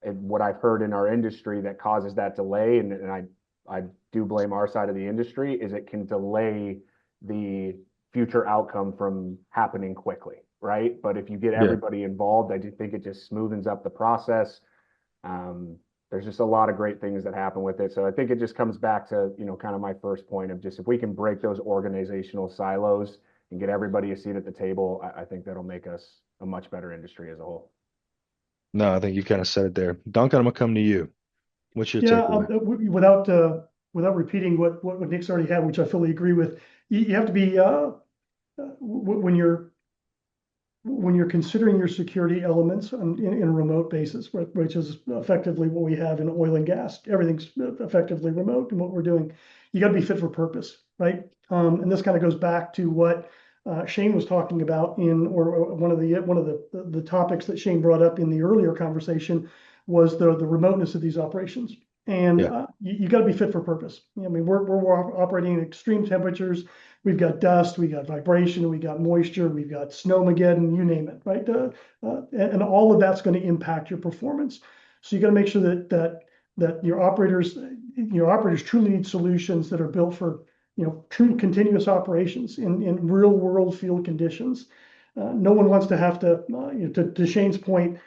what I've heard in our industry that causes that delay, and I do blame our side of the industry, is it can delay the future outcome from happening quickly, right? But if you get everybody involved, I do think it just smoothens up the process. There's just a lot of great things that happen with it. So I think it just comes back to, kind of my first point of just if we can break those organizational silos and get everybody a seat at the table, I think that'll make us a much better industry as a whole. No, I think you kind of said it there. Duncan, I'm gonna come to you. What's your takeaway? Without repeating what Nick's already had, which I fully agree with, you have to be when you're considering your security elements in a remote basis, which is effectively what we have in oil and gas. Everything's effectively remote in what we're doing. You got to be fit for purpose, right? And this kind of goes back to what Shane was talking about or one of the topics that Shane brought up in the earlier conversation was the remoteness of these operations. And you got to be fit for purpose. I mean, we're operating at extreme temperatures. We've got dust, we got vibration, we got moisture, we've got snowmageddon, you name it, right? And all of that's going to impact your performance. So you got to make sure that your operators truly need solutions that are built for true continuous operations in real world field conditions. No one wants to have to Shane's point,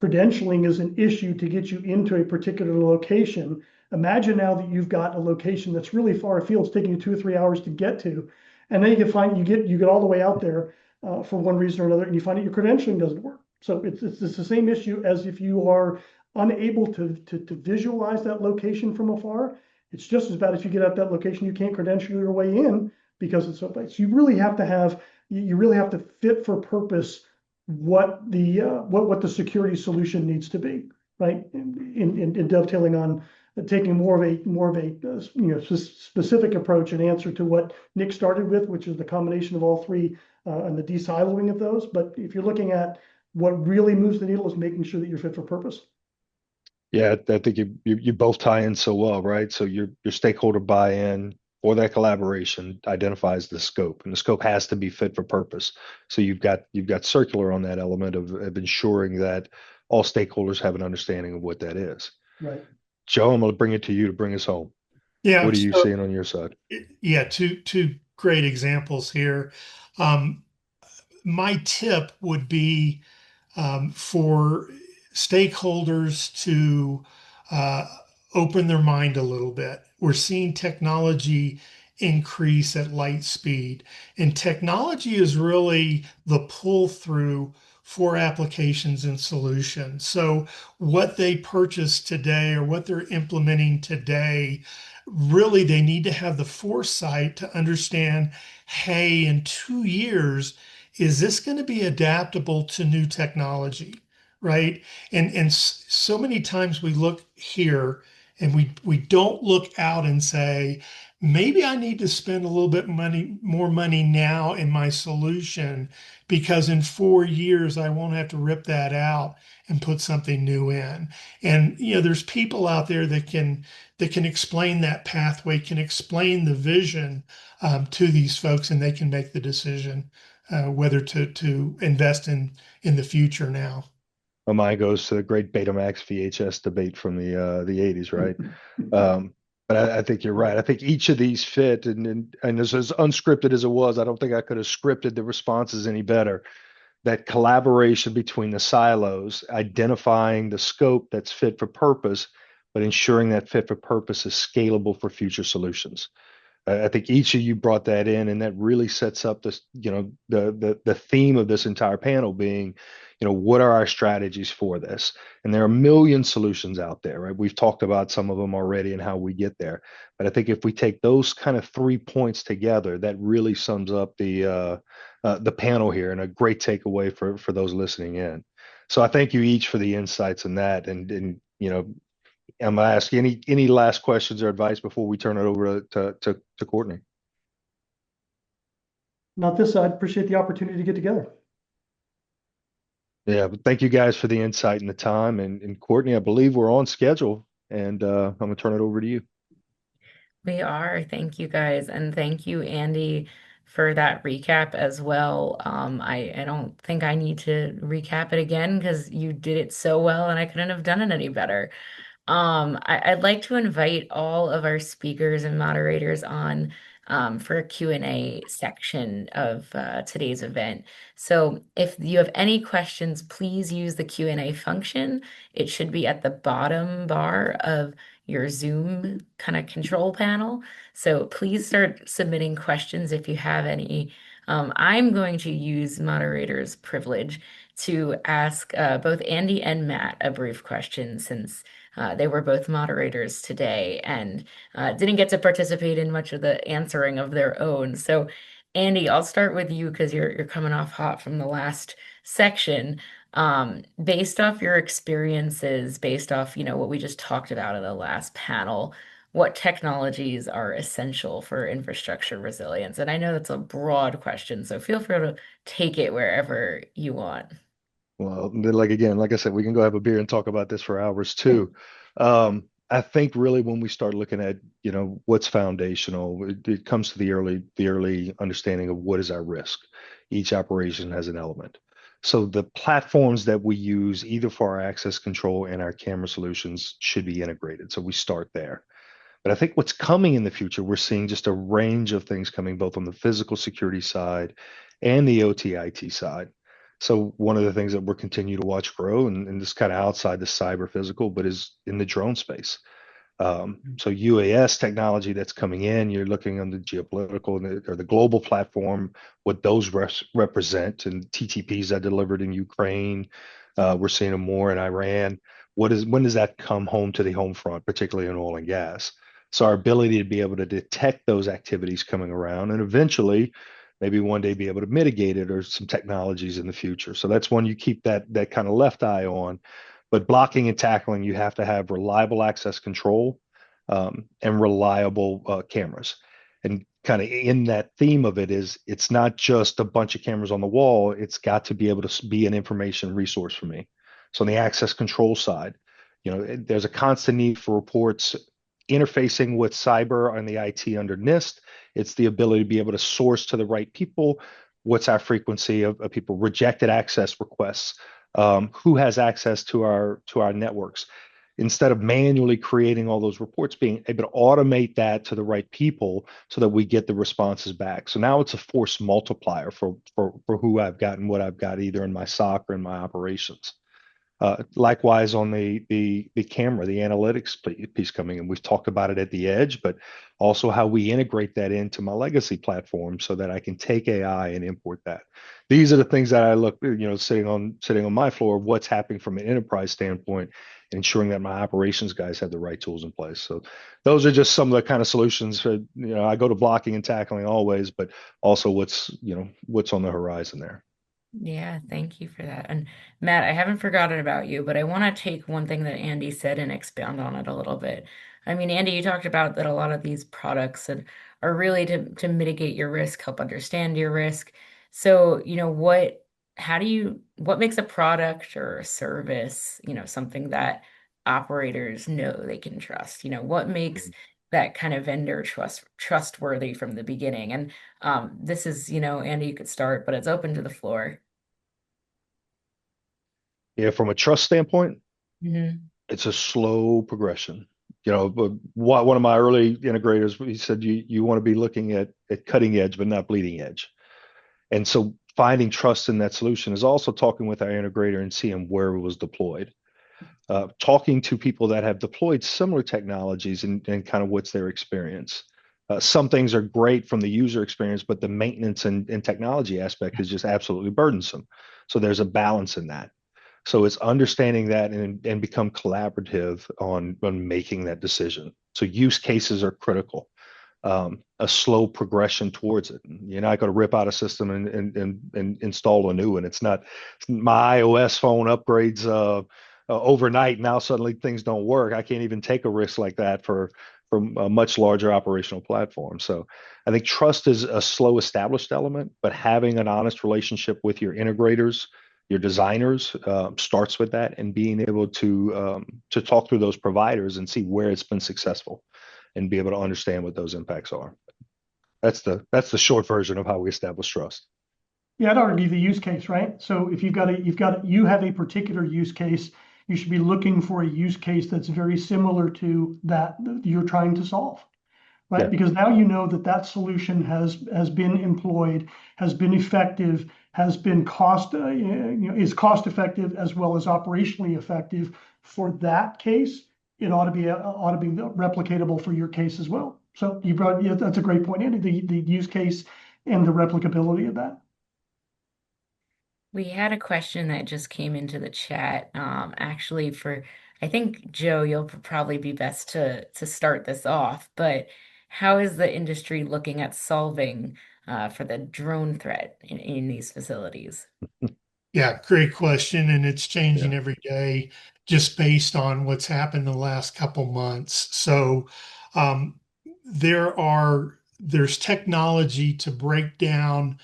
credentialing is an issue to get you into a particular location. Imagine now that you've got a location that's really far afield, it's taking you 2 or 3 hours to get to, and then you get all the way out there for one reason or another, and you find that your credentialing doesn't work. So it's the same issue as if you are unable to visualize that location from afar. It's just as bad if you get at that location, you can't credential your way in because it's so bad. So you really have to fit for purpose what the security solution needs to be, right? In dovetailing on taking more of a specific approach and answer to what Nick started with, which is the combination of all three and the de-siloing of those. But if you're looking at what really moves the needle is making sure that you're fit for purpose. Yeah, I think you both tie in so well, right? So your stakeholder buy-in or that collaboration identifies the scope, and the scope has to be fit for purpose. So you've got circular on that element of ensuring that all stakeholders have an understanding of what that is. Right. Joe, I'm going to bring it to you to bring us home. Yeah. What are you So, seeing on your side? yeah, two great examples here. Um, my tip would be for stakeholders to uh, open their mind a little bit. We're seeing technology increase at light speed, and technology is really the pull through for applications and solutions. So, what they purchase today or what they're implementing today, really, they need to have the foresight to understand, hey, in 2 years, is this going to be adaptable to new technology, right? And so many times we look here and we don't look out and say, maybe I need to spend a little bit more money now in my solution because in 4 years I won't have to rip that out and put something new in. And there's people out there that can explain that pathway, can explain the vision to these folks, and they can make the decision whether to invest in the future now. My mind goes to the great Betamax VHS debate from the 80s, right? But I think you're right. I think each of these fit, and as unscripted as it was, I don't think I could have scripted the responses any better. That collaboration between the silos, identifying the scope that's fit for purpose, but ensuring that fit for purpose is scalable for future solutions. I think each of you brought that in, and that really sets up this, the theme of this entire panel being, what are our strategies for this? And there are a million solutions out there, right? We've talked about some of them already and how we get there. But I think if we take those kind of 3 points together, that really sums up the panel here, and a great takeaway for those listening in. So I thank you each for the insights in that, and I'm gonna ask any last questions or advice before we turn it over to Courtney. Not this side. Appreciate the opportunity to get together. Yeah, but thank you guys for the insight and the time. And Courtney, I believe we're on schedule, and I'm gonna turn it over to you. We are. Thank you guys. And thank you, Andy, for that recap as well. I don't think I need to recap it again because you did it so well and I couldn't have done it any better. I'd like to invite all of our speakers and moderators on for a Q&A section of today's event. So if you have any questions, please use the Q&A function. It should be at the bottom bar of your Zoom kind of control panel. So please start submitting questions if you have any. I'm going to use moderator's privilege to ask both Andy and Matt a brief question since they were both moderators today and didn't get to participate in much of the answering of their own. So, Andy, I'll start with you because you're coming off hot from the last section. Based off your experiences, based off, what we just talked about in the last panel, what technologies are essential for infrastructure resilience? And I know that's a broad question, so feel free to take it wherever you want. Well, then, like I said, we can go have a beer and talk about this for hours too. I think really when we start looking at, what's foundational, it comes to the early understanding of what is our risk. Each operation has an element. So the platforms that we use, either for our access control and our camera solutions, should be integrated. So we start there. But I think what's coming in the future, we're seeing just a range of things coming both on the physical security side and the OT IT side. So one of the things that we're continuing to watch grow, and this kind of outside the cyber physical, but is in the drone space. So UAS technology that's coming in, you're looking on the geopolitical or the global platform, what those represent, and TTPs that delivered in Ukraine. We're seeing them more in Iran. When does that come home to the home front, particularly in oil and gas? So our ability to be able to detect those activities coming around, and eventually, maybe one day be able to mitigate it, or some technologies in the future. So that's one you keep that kind of left eye on. But blocking and tackling, you have to have reliable access control, and reliable cameras. And kind of in that theme of it is it's not just a bunch of cameras on the wall. It's got to be able to be an information resource for me. So on the access control side, there's a constant need for reports interfacing with cyber and the IT under NIST. It's the ability to be able to source to the right people. What's our frequency of people rejected access requests? Who has access to our networks? Instead of manually creating all those reports, being able to automate that to the right people so that we get the responses back. So now it's a force multiplier for who I've got and what I've got either in my SOC or in my operations. Likewise on the camera, the analytics piece coming in, we've talked about it at the edge, but also how we integrate that into my legacy platform so that I can take AI and import that. These are the things that I look, sitting on my floor, what's happening from an enterprise standpoint, ensuring that my operations guys have the right tools in place. So those are just some of the kind of solutions. I go to blocking and tackling always, but also what's on the horizon there. Yeah, thank you for that. And Matt, I haven't forgotten about you, but I want to take one thing that Andy said and expound on it a little bit. I mean, Andy, you talked about that a lot of these products are really to mitigate your risk, help understand your risk. So, what makes a product or a service, something that operators know they can trust? What makes that kind of vendor trustworthy from the beginning? And this is, Andy, you could start, but it's open to the floor. Yeah, from a trust standpoint, Hmm. it's a slow progression. But one of my early integrators, he said, you want to be looking at cutting edge, but not bleeding edge. And so finding trust in that solution is also talking with our integrator and seeing where it was deployed. Talking to people that have deployed similar technologies and kind of what's their experience. Some things are great from the user experience, but the maintenance and technology aspect is just absolutely burdensome. So there's a balance in that. So it's understanding that and become collaborative on making that decision. So use cases are critical. A slow progression towards it. You're not going to rip out a system and install a new one. It's not my iOS phone upgrades overnight. Now suddenly things don't work. I can't even take a risk like that for a much larger operational platform. So I think trust is a slow established element, but having an honest relationship with your integrators, your designers starts with that, and being able to talk through those providers and see where it's been successful and be able to understand what those impacts are. That's the short version of how we establish trust. Yeah, I'd argue the use case, right? So if you have a particular use case, you should be looking for a use case that's very similar to that you're trying to solve, right? Yeah. Because now you know that solution has been employed, has been effective, has been is cost effective as well as operationally effective for that case. It ought to be replicatable for your case as well. So that's a great point, Andy. The use case and the replicability of that. We had a question that just came into the chat. Actually, I think Joe, you'll probably be best to start this off. But how is the industry looking at solving for the drone threat in these facilities? Yeah, great question. And it's changing Yeah. every day just based on what's happened in the last couple months. So um, there's technology to break down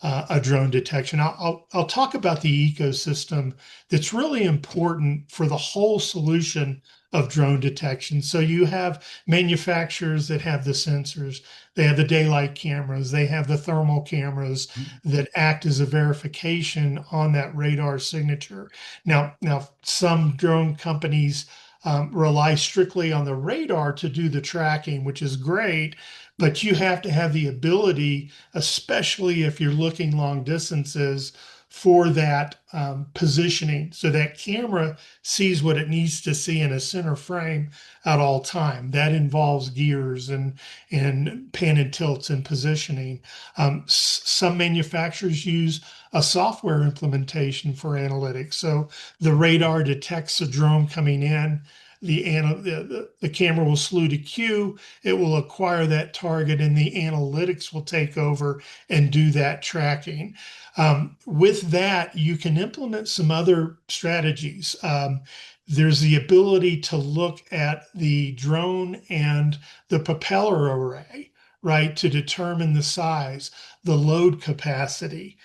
a drone detection. I'll talk about the ecosystem that's really important for the whole solution of drone detection. So you have manufacturers that have the sensors, they have the daylight cameras, they have the thermal cameras that act as a verification on that radar signature. Now some drone companies rely strictly on the radar to do the tracking, which is great, but you have to have the ability, especially if you're looking long distances, for that positioning. So that camera sees what it needs to see in a center frame at all time. That involves gears and pan and tilts and positioning. Some manufacturers use a software implementation for analytics. So the radar detects a drone coming in. The camera will slew to queue. It will acquire that target, and the analytics will take over and do that tracking. With that, you can implement some other strategies. there's the ability to look at the drone and the propeller array, right, to determine the size, the load capacity,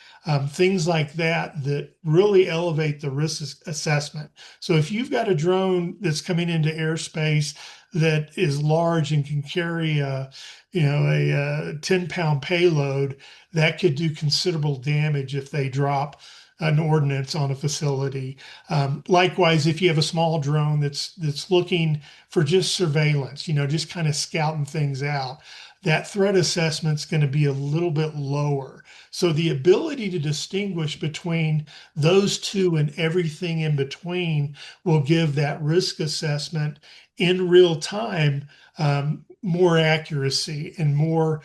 things like that that really elevate the risk assessment. So if you've got a drone that's coming into airspace that is large and can carry a 10-pound payload, that could do considerable damage if they drop an ordnance on a facility. Likewise, if you have a small drone that's looking for just surveillance, just kind of scouting things out, that threat assessment's going to be a little bit lower. So the ability to distinguish between those two and everything in between will give that risk assessment in real time more accuracy and more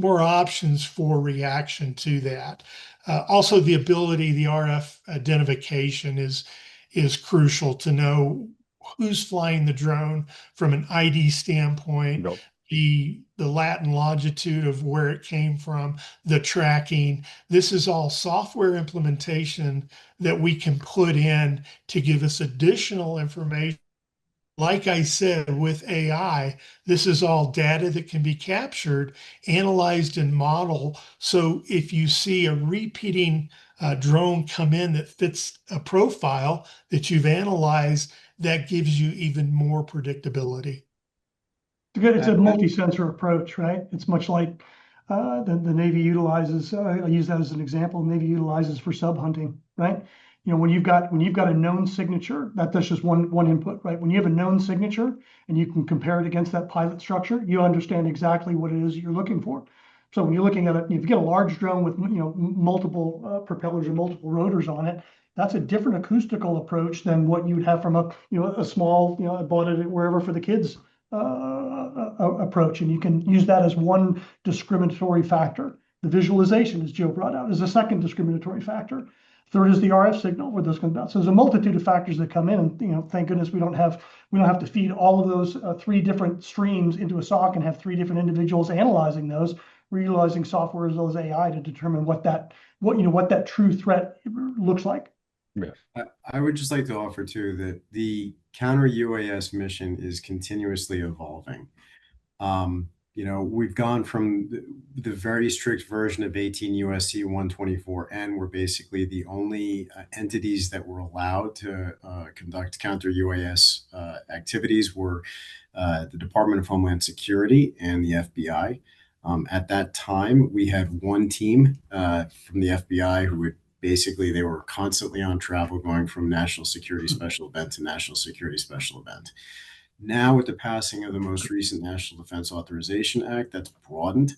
options for reaction to that. Also, the ability, the RF identification is crucial to know who's flying the drone from an ID standpoint, Nope. the lat and longitude of where it came from, the tracking. This is all software implementation that we can put in to give us additional information. Like I said, with AI, this is all data that can be captured, analyzed, and modeled. So if you see a repeating drone come in that fits a profile that you've analyzed, that gives you even more predictability. It's a multi-sensor approach, right? It's much like the Navy utilizes. I use that as an example. The Navy utilizes for sub hunting, right? When you've got a known signature, that's just one input, right? When you have a known signature and you can compare it against that pilot structure, you understand exactly what it is you're looking for. So when you're looking at it, if you get a large drone with multiple propellers or multiple rotors on it, that's a different acoustical approach than what you would have from a small, I bought it wherever for the kids approach, and you can use that as one discriminatory factor. The visualization, as Joe brought out, is a second discriminatory factor. Third is the RF signal, where those come about. So there's a multitude of factors that come in, and thank goodness we don't have to feed all of those three different streams into a SOC and have three different individuals analyzing those. We're utilizing software as well as AI to determine what that true threat looks like. Yeah. I would just like to offer too that the counter UAS mission is continuously evolving. We've gone from the very strict version of 18 USC 124N, where basically the only entities that were allowed to conduct counter UAS activities were the Department of Homeland Security and the FBI. At that time, we had one team from the FBI who would basically, they were constantly on travel, going from national security special event to national security special event. Now, with the passing of the most recent National Defense Authorization Act, that's broadened.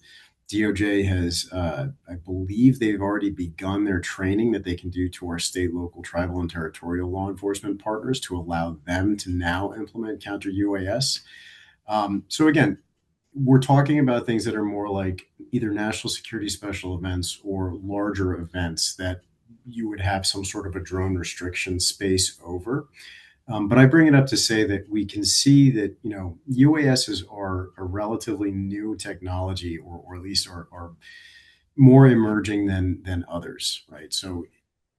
DOJ has, I believe they've already begun their training that they can do to our state, local, tribal, and territorial law enforcement partners to allow them to now implement counter UAS. So again, we're talking about things that are more like either national security special events or larger events that you would have some sort of a drone restriction space over. But I bring it up to say that we can see that, UASs are a relatively new technology, or at least are more emerging than others, right? So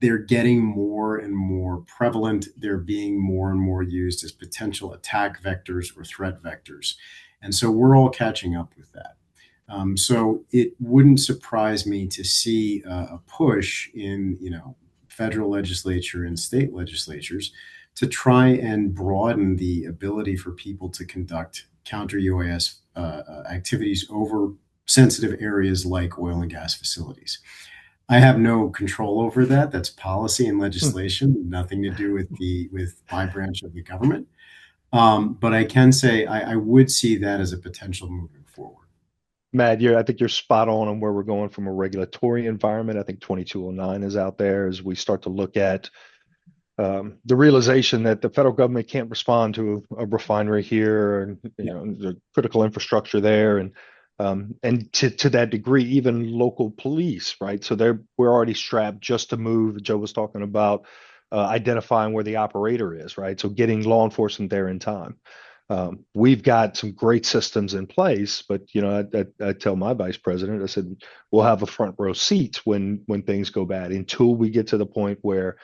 they're getting more and more prevalent. They're being more and more used as potential attack vectors or threat vectors. And so we're all catching up with that. So it wouldn't surprise me to see a push in, federal legislature and state legislatures to try and broaden the ability for people to conduct counter UAS activities over sensitive areas like oil and gas facilities. I have no control over that. That's policy and legislation, nothing to do with my branch of the government. But I can say I would see that as a potential moving forward. Matt, I think you're spot on where we're going from a regulatory environment. I think 2209 is out there as we start to look at the realization that the federal government can't respond to a refinery here, and the critical infrastructure there, and to that degree, even local police, right? So we're already strapped just to move. Joe was talking about identifying where the operator is, right? So getting law enforcement there in time. We've got some great systems in place, but I tell my vice president, I said, we'll have a front row seat when things go bad until we get to the point where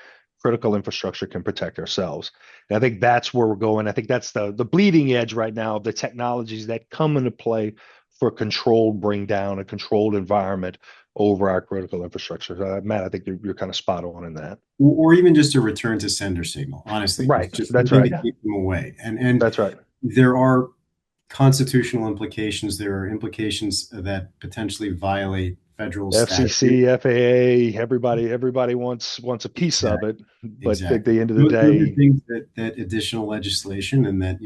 critical infrastructure can protect ourselves. And I think that's where we're going. I think that's the bleeding edge right now of the technologies that come into play for controlled bring down, a controlled environment over our critical infrastructure. Matt, I think you're kind of spot on in that. Or even just a return to sender signal, honestly, Right. just That's something right. to keep them away. And That's right. there are constitutional implications. There are implications that potentially violate federal statute. FCC, FAA, everybody wants a piece of it, but at Exactly. the end of the Those are day, things that additional legislation and that,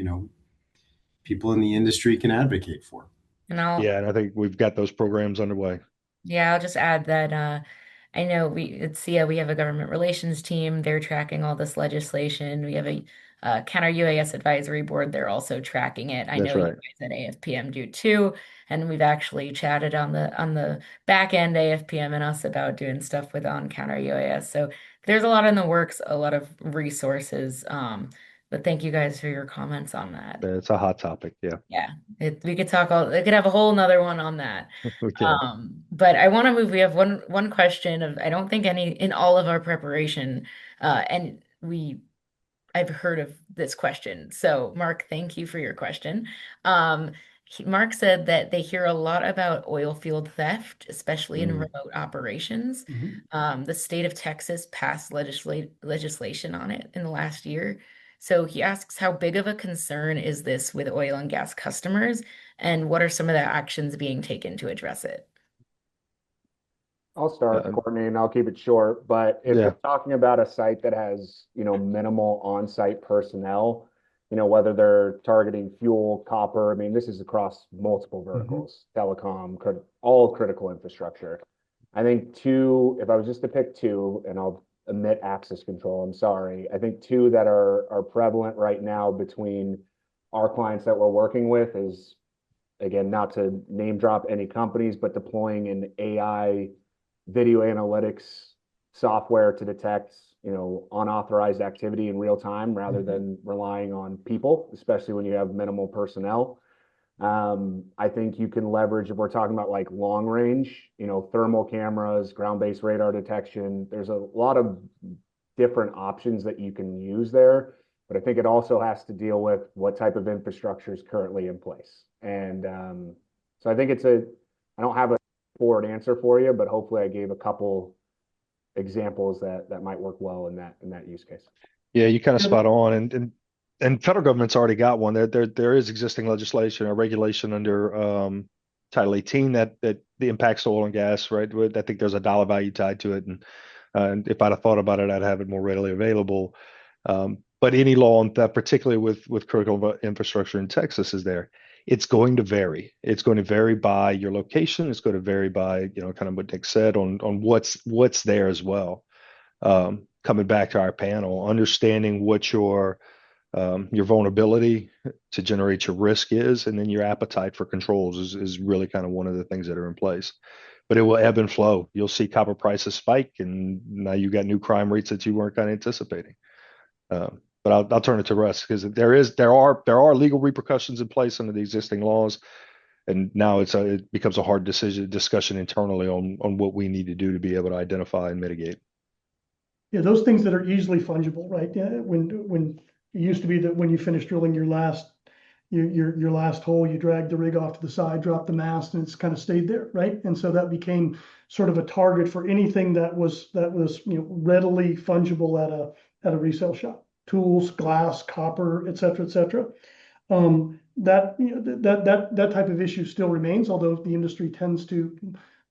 people in the industry can advocate for. And I'll yeah, and I think we've got those programs underway. Yeah, I'll just add that I know we at SIA we have a government relations team. They're tracking all this legislation. We have a counter UAS advisory board. They're also tracking it. I That's know you right. guys at AFPM do too, and we've actually chatted on the back end AFPM and us about doing stuff with on counter UAS. So there's a lot in the works, a lot of resources. But thank you guys for your comments on that. It's a hot topic. Yeah, Yeah, we could we could have a whole nother one on that. we can. But I want to move. We have one question of I don't think any in all of our preparation, and I've heard of this question. So Mark, thank you for your question. Mark said that they hear a lot about oil field theft, especially in remote operations. The state of Texas passed legislation on it in the last year. So he asks, how big of a concern is this with oil and gas customers, and what are some of the actions being taken to address it? I'll start, Uh, Courtney, and I'll keep it short. But if yeah, we're talking about a site that has, minimal on-site personnel, whether they're targeting fuel, copper, I mean, this is across multiple verticals, telecom, all critical infrastructure. I think two, if I was just to pick two, and I'll omit access control, I'm sorry. I think two that are prevalent right now between our clients that we're working with is, again, not to name drop any companies, but deploying an AI video analytics software to detect, unauthorized activity in real time rather than relying on people, especially when you have minimal personnel. I think you can leverage, if we're talking about like long range, thermal cameras, ground-based radar detection. There's a lot of different options that you can use there, but I think it also has to deal with what type of infrastructure is currently in place. And so I think I don't have a forward answer for you, but hopefully I gave a couple examples that might work well in that use case. yeah, you kind of spot on, and federal government's already got one. There is existing legislation or regulation under Title 18 that impacts oil and gas, right? I think there's a dollar value tied to it, and if I'd have thought about it, I'd have it more readily available. But any law on that, particularly with critical infrastructure in Texas, is there. It's going to vary. It's going to vary by your location. It's going to vary by, kind of what Nick said on what's there as well. Coming back to our panel, understanding what your vulnerability to generate your risk is, and then your appetite for controls is really kind of one of the things that are in place. But it will ebb and flow. You'll see copper prices spike, and now you got new crime rates that you weren't kind of anticipating. But I'll turn it to Russ because there are legal repercussions in place under the existing laws, and now it becomes a hard discussion internally on what we need to do to be able to identify and mitigate. Yeah, those things that are easily fungible, right? Yeah, when it used to be that when you finish drilling your last hole, you drag the rig off to the side, drop the mast, and it's kind of stayed there, right? And so that became sort of a target for anything that was readily fungible at a resale shop. Tools, glass, copper, et cetera, et cetera. That type of issue still remains, although the industry tends to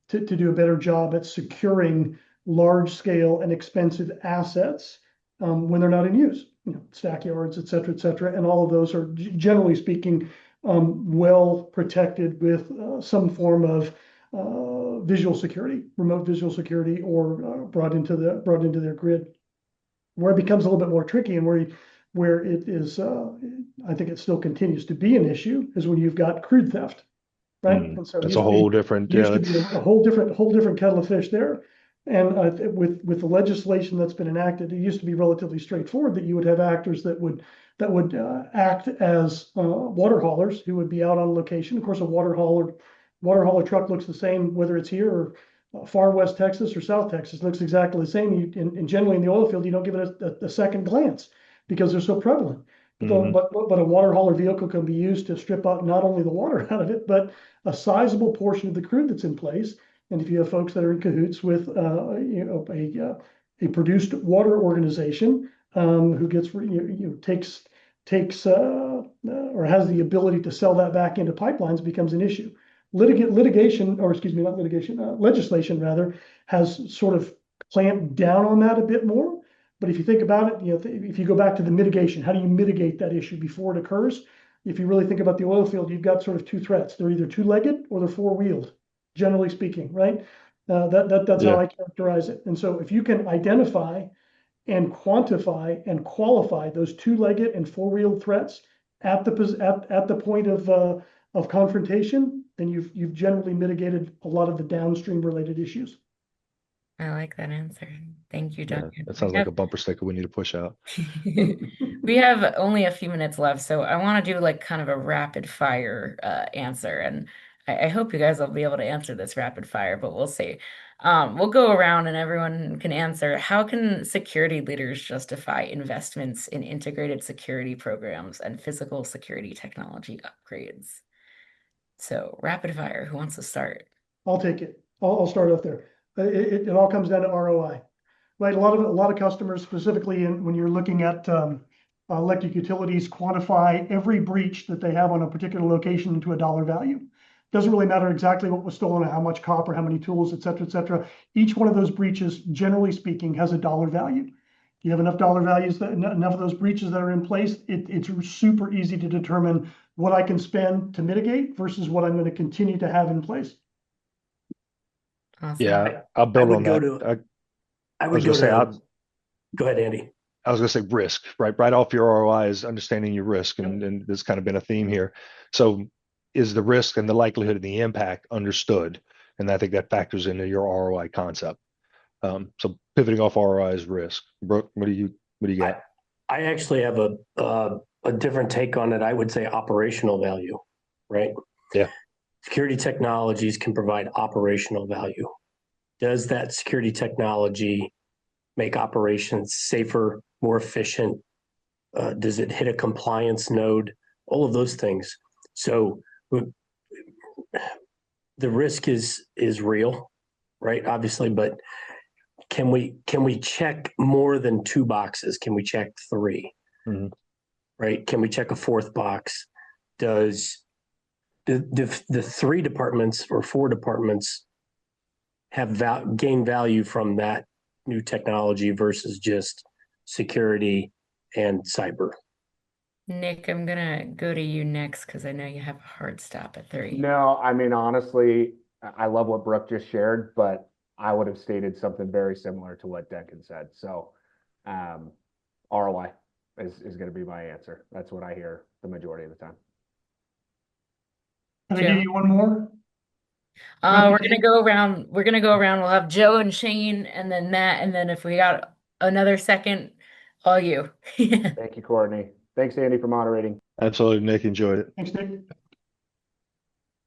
do a better job at securing large scale and expensive assets when they're not in use. Stack yards, et cetera, and all of those are generally speaking well protected with some form of visual security, remote visual security, or brought into their grid. Where it becomes a little bit more tricky and where it is, I think it still continues to be an issue, is when you've got crude theft, right? And so that's a whole different, used to be a whole different kettle of fish there. And with the legislation that's been enacted, it used to be relatively straightforward that you would have actors that would act as water haulers who would be out on location. Of course, a water hauler truck looks the same whether it's here or far West Texas or South Texas, looks exactly the same. And generally in the oil field, you don't give it a second glance because they're so prevalent. But a water hauler vehicle can be used to strip out not only the water out of it, but a sizable portion of the crude that's in place. And if you have folks that are in cahoots with a produced water organization who gets takes or has the ability to sell that back into pipelines, becomes an issue. Litigation, or excuse me, not litigation, legislation rather, has sort of clamped down on that a bit more. But if you think about it, if you go back to the mitigation, how do you mitigate that issue before it occurs? If you really think about the oil field, you've got sort of two threats. They're either two-legged or they're four-wheeled, generally speaking, right? That's how I characterize it. And so if you can identify and quantify and qualify those two-legged and four-wheeled threats at the point of confrontation, then you've generally mitigated a lot of the downstream related issues. I like that answer. Thank you, Yeah, Duncan. that sounds like a bumper sticker we need to push out. We have only a few minutes left, so I want to do like kind of a rapid fire answer, and I hope you guys will be able to answer this rapid fire, but we'll see. We'll go around and everyone can answer. How can security leaders justify investments in integrated security programs and physical security technology upgrades? So rapid fire, who wants to start? I'll take it. I'll start off there. It all comes down to ROI, right? A lot of customers, specifically when you're looking at electric utilities, quantify every breach that they have on a particular location into a dollar value. Doesn't really matter exactly what was stolen, or how much copper, how many tools, et cetera, et cetera. Each one of those breaches, generally speaking, has a dollar value. You have enough dollar values, enough of those breaches that are in place, it's super easy to determine what I can spend to mitigate versus what I'm going to continue to have in place. Awesome. Yeah, I'll build on that. I would go ahead, Andy. I was going to say risk, right? Right off your ROI is understanding your risk, and there's kind of been a theme here. So, is the risk and the likelihood of the impact understood? And I think that factors into your ROI concept. So, pivoting off ROI is risk. Brooke, what do you got? I actually have a different take on it. I would say operational value, right? Yeah. Security technologies can provide operational value. Does that security technology make operations safer, more efficient? Does it hit a compliance node? All of those things. So the risk is real, right? Obviously, but can we check more than two boxes? Can we check three? Mm-hmm. Right? Can we check a fourth box? Does the three departments or four departments have gain value from that new technology versus just security and cyber? Nick, I'm gonna go to you next because I know you have a hard stop at 3. No, I mean, honestly, I love what Brooke just shared, but I would have stated something very similar to what Duncan said. So ROI is going to be my answer. That's what I hear the majority of the time. Can I give you one more? We're gonna go around. We're gonna go around. We'll have Joe and Shane, and then Matt, and then if we got another second, all you. Thank you, Courtney. Thanks, Andy, for moderating. Absolutely, Nick, enjoyed it. Thanks, Nick.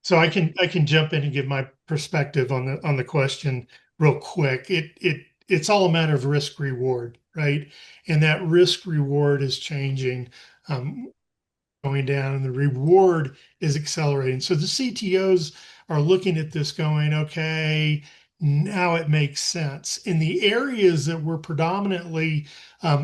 So I can jump in and give my perspective on the question real quick. It's all a matter of risk reward, right? And that risk reward is changing, going down, and the reward is accelerating. So the CTOs are looking at this going, okay, now it makes sense. In the areas that we're predominantly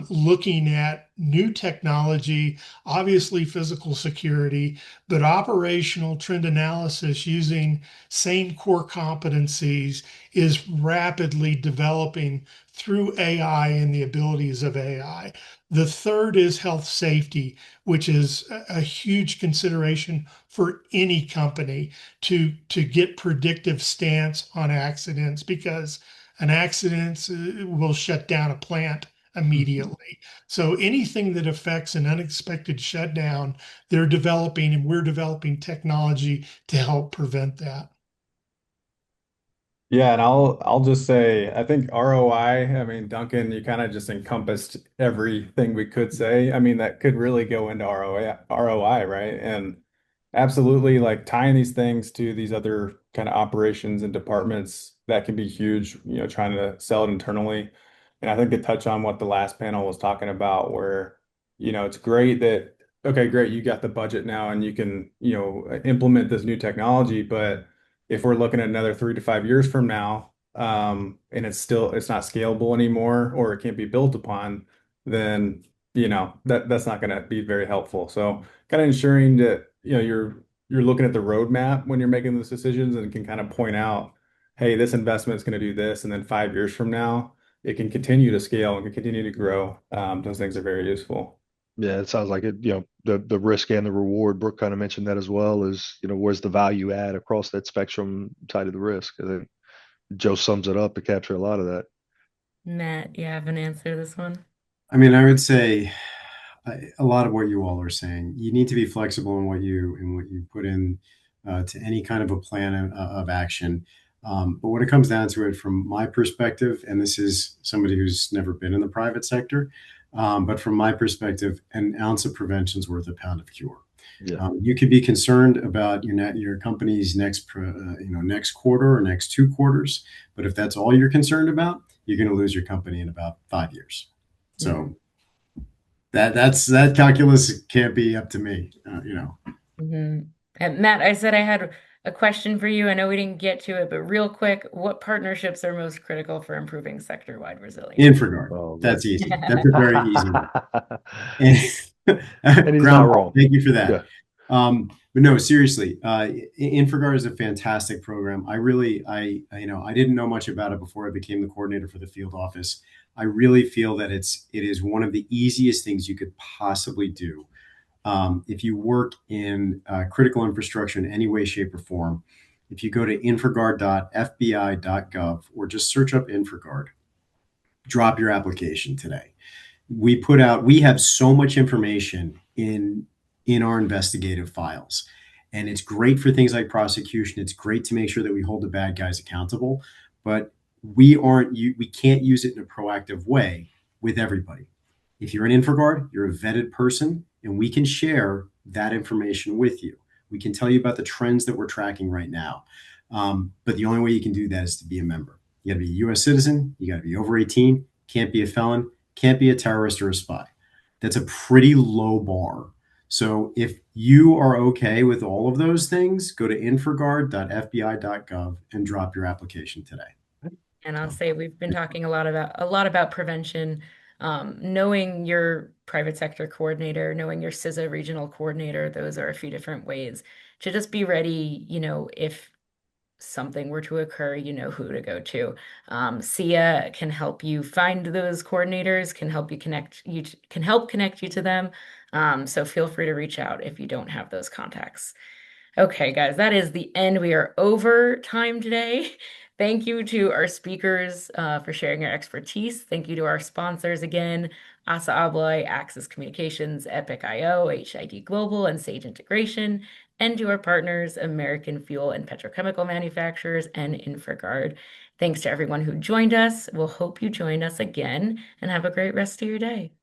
looking at new technology, obviously physical security, but operational trend analysis using same core competencies is rapidly developing through AI and the abilities of AI. The third is health safety, which is a huge consideration for any company to get predictive stance on accidents, because an accident will shut down a plant immediately. So anything that affects an unexpected shutdown, they're developing, and we're developing technology to help prevent that. Yeah, and I'll just say I think ROI, I mean, Duncan, you kind of just encompassed everything we could say. I mean, that could really go into ROI, right? And absolutely like tying these things to these other kind of operations and departments that can be huge, trying to sell it internally. And I think to touch on what the last panel was talking about, where, it's great that, okay, great, you got the budget now and you can, implement this new technology. But if we're looking at another 3 to 5 years from now, and it's not scalable anymore, or it can't be built upon, then, that's not going to be very helpful. So kind of ensuring that, you're looking at the roadmap when you're making those decisions and can kind of point out, hey, this investment is going to do this, and then 5 years from now, it can continue to scale and can continue to grow. Those things are very useful. Yeah, it sounds like it, the risk and the reward. Brooke kind of mentioned that as well, is, where's the value add across that spectrum tied to the risk? I think Joe sums it up to capture a lot of that. Matt, you have an answer to this one? I mean, I would say a lot of what you all are saying. You need to be flexible in what you put in to any kind of a plan of action. But when it comes down to it, from my perspective, and this is somebody who's never been in the private sector, but from my perspective, an ounce of prevention is worth a pound of cure. Yeah. You could be concerned about your company's next next quarter or next 2 quarters, but if that's all you're concerned about, you're going to lose your company in about 5 years. So that calculus can't be up to me, And Matt, I said I had a question for you. I know we didn't get to it, but real quick, what partnerships are most critical for improving sector-wide resilience? InfraGard. Oh, That's man. easy. That's a very easy one. And he's not wrong. Thank you for that. Yeah. But no, seriously, InfraGard is a fantastic program. I didn't know much about it before I became the coordinator for the field office. I really feel that it is one of the easiest things you could possibly do. If you work in critical infrastructure in any way, shape, or form, if you go to infraguard.fbi.gov or just search up InfraGard, drop your application today. We have so much information in our investigative files, and it's great for things like prosecution. It's great to make sure that we hold the bad guys accountable, but we can't use it in a proactive way with everybody. If you're an InfraGard, you're a vetted person, and we can share that information with you. We can tell you about the trends that we're tracking right now. But the only way you can do that is to be a member. You got to be a U.S. citizen. You got to be over 18. Can't be a felon. Can't be a terrorist or a spy. That's a pretty low bar. So if you are okay with all of those things, go to infraguard.fbi.gov and drop your application today. And I'll say we've been talking a lot about prevention. Knowing your private sector coordinator, knowing your CISA regional coordinator, those are a few different ways to just be ready, if something were to occur, you know who to go to. SIA can help you find those coordinators, can help connect you to them. So feel free to reach out if you don't have those contacts. Okay, guys, that is the end. We are over time today. Thank you to our speakers for sharing your expertise. Thank you to our sponsors again, Asa Abloy, Axis Communications, Epic.io, HID Global, and Sage Integration, and to our partners, American Fuel and Petrochemical Manufacturers and InfraGard. Thanks to everyone who joined us. We'll hope you join us again and have a great rest of your day.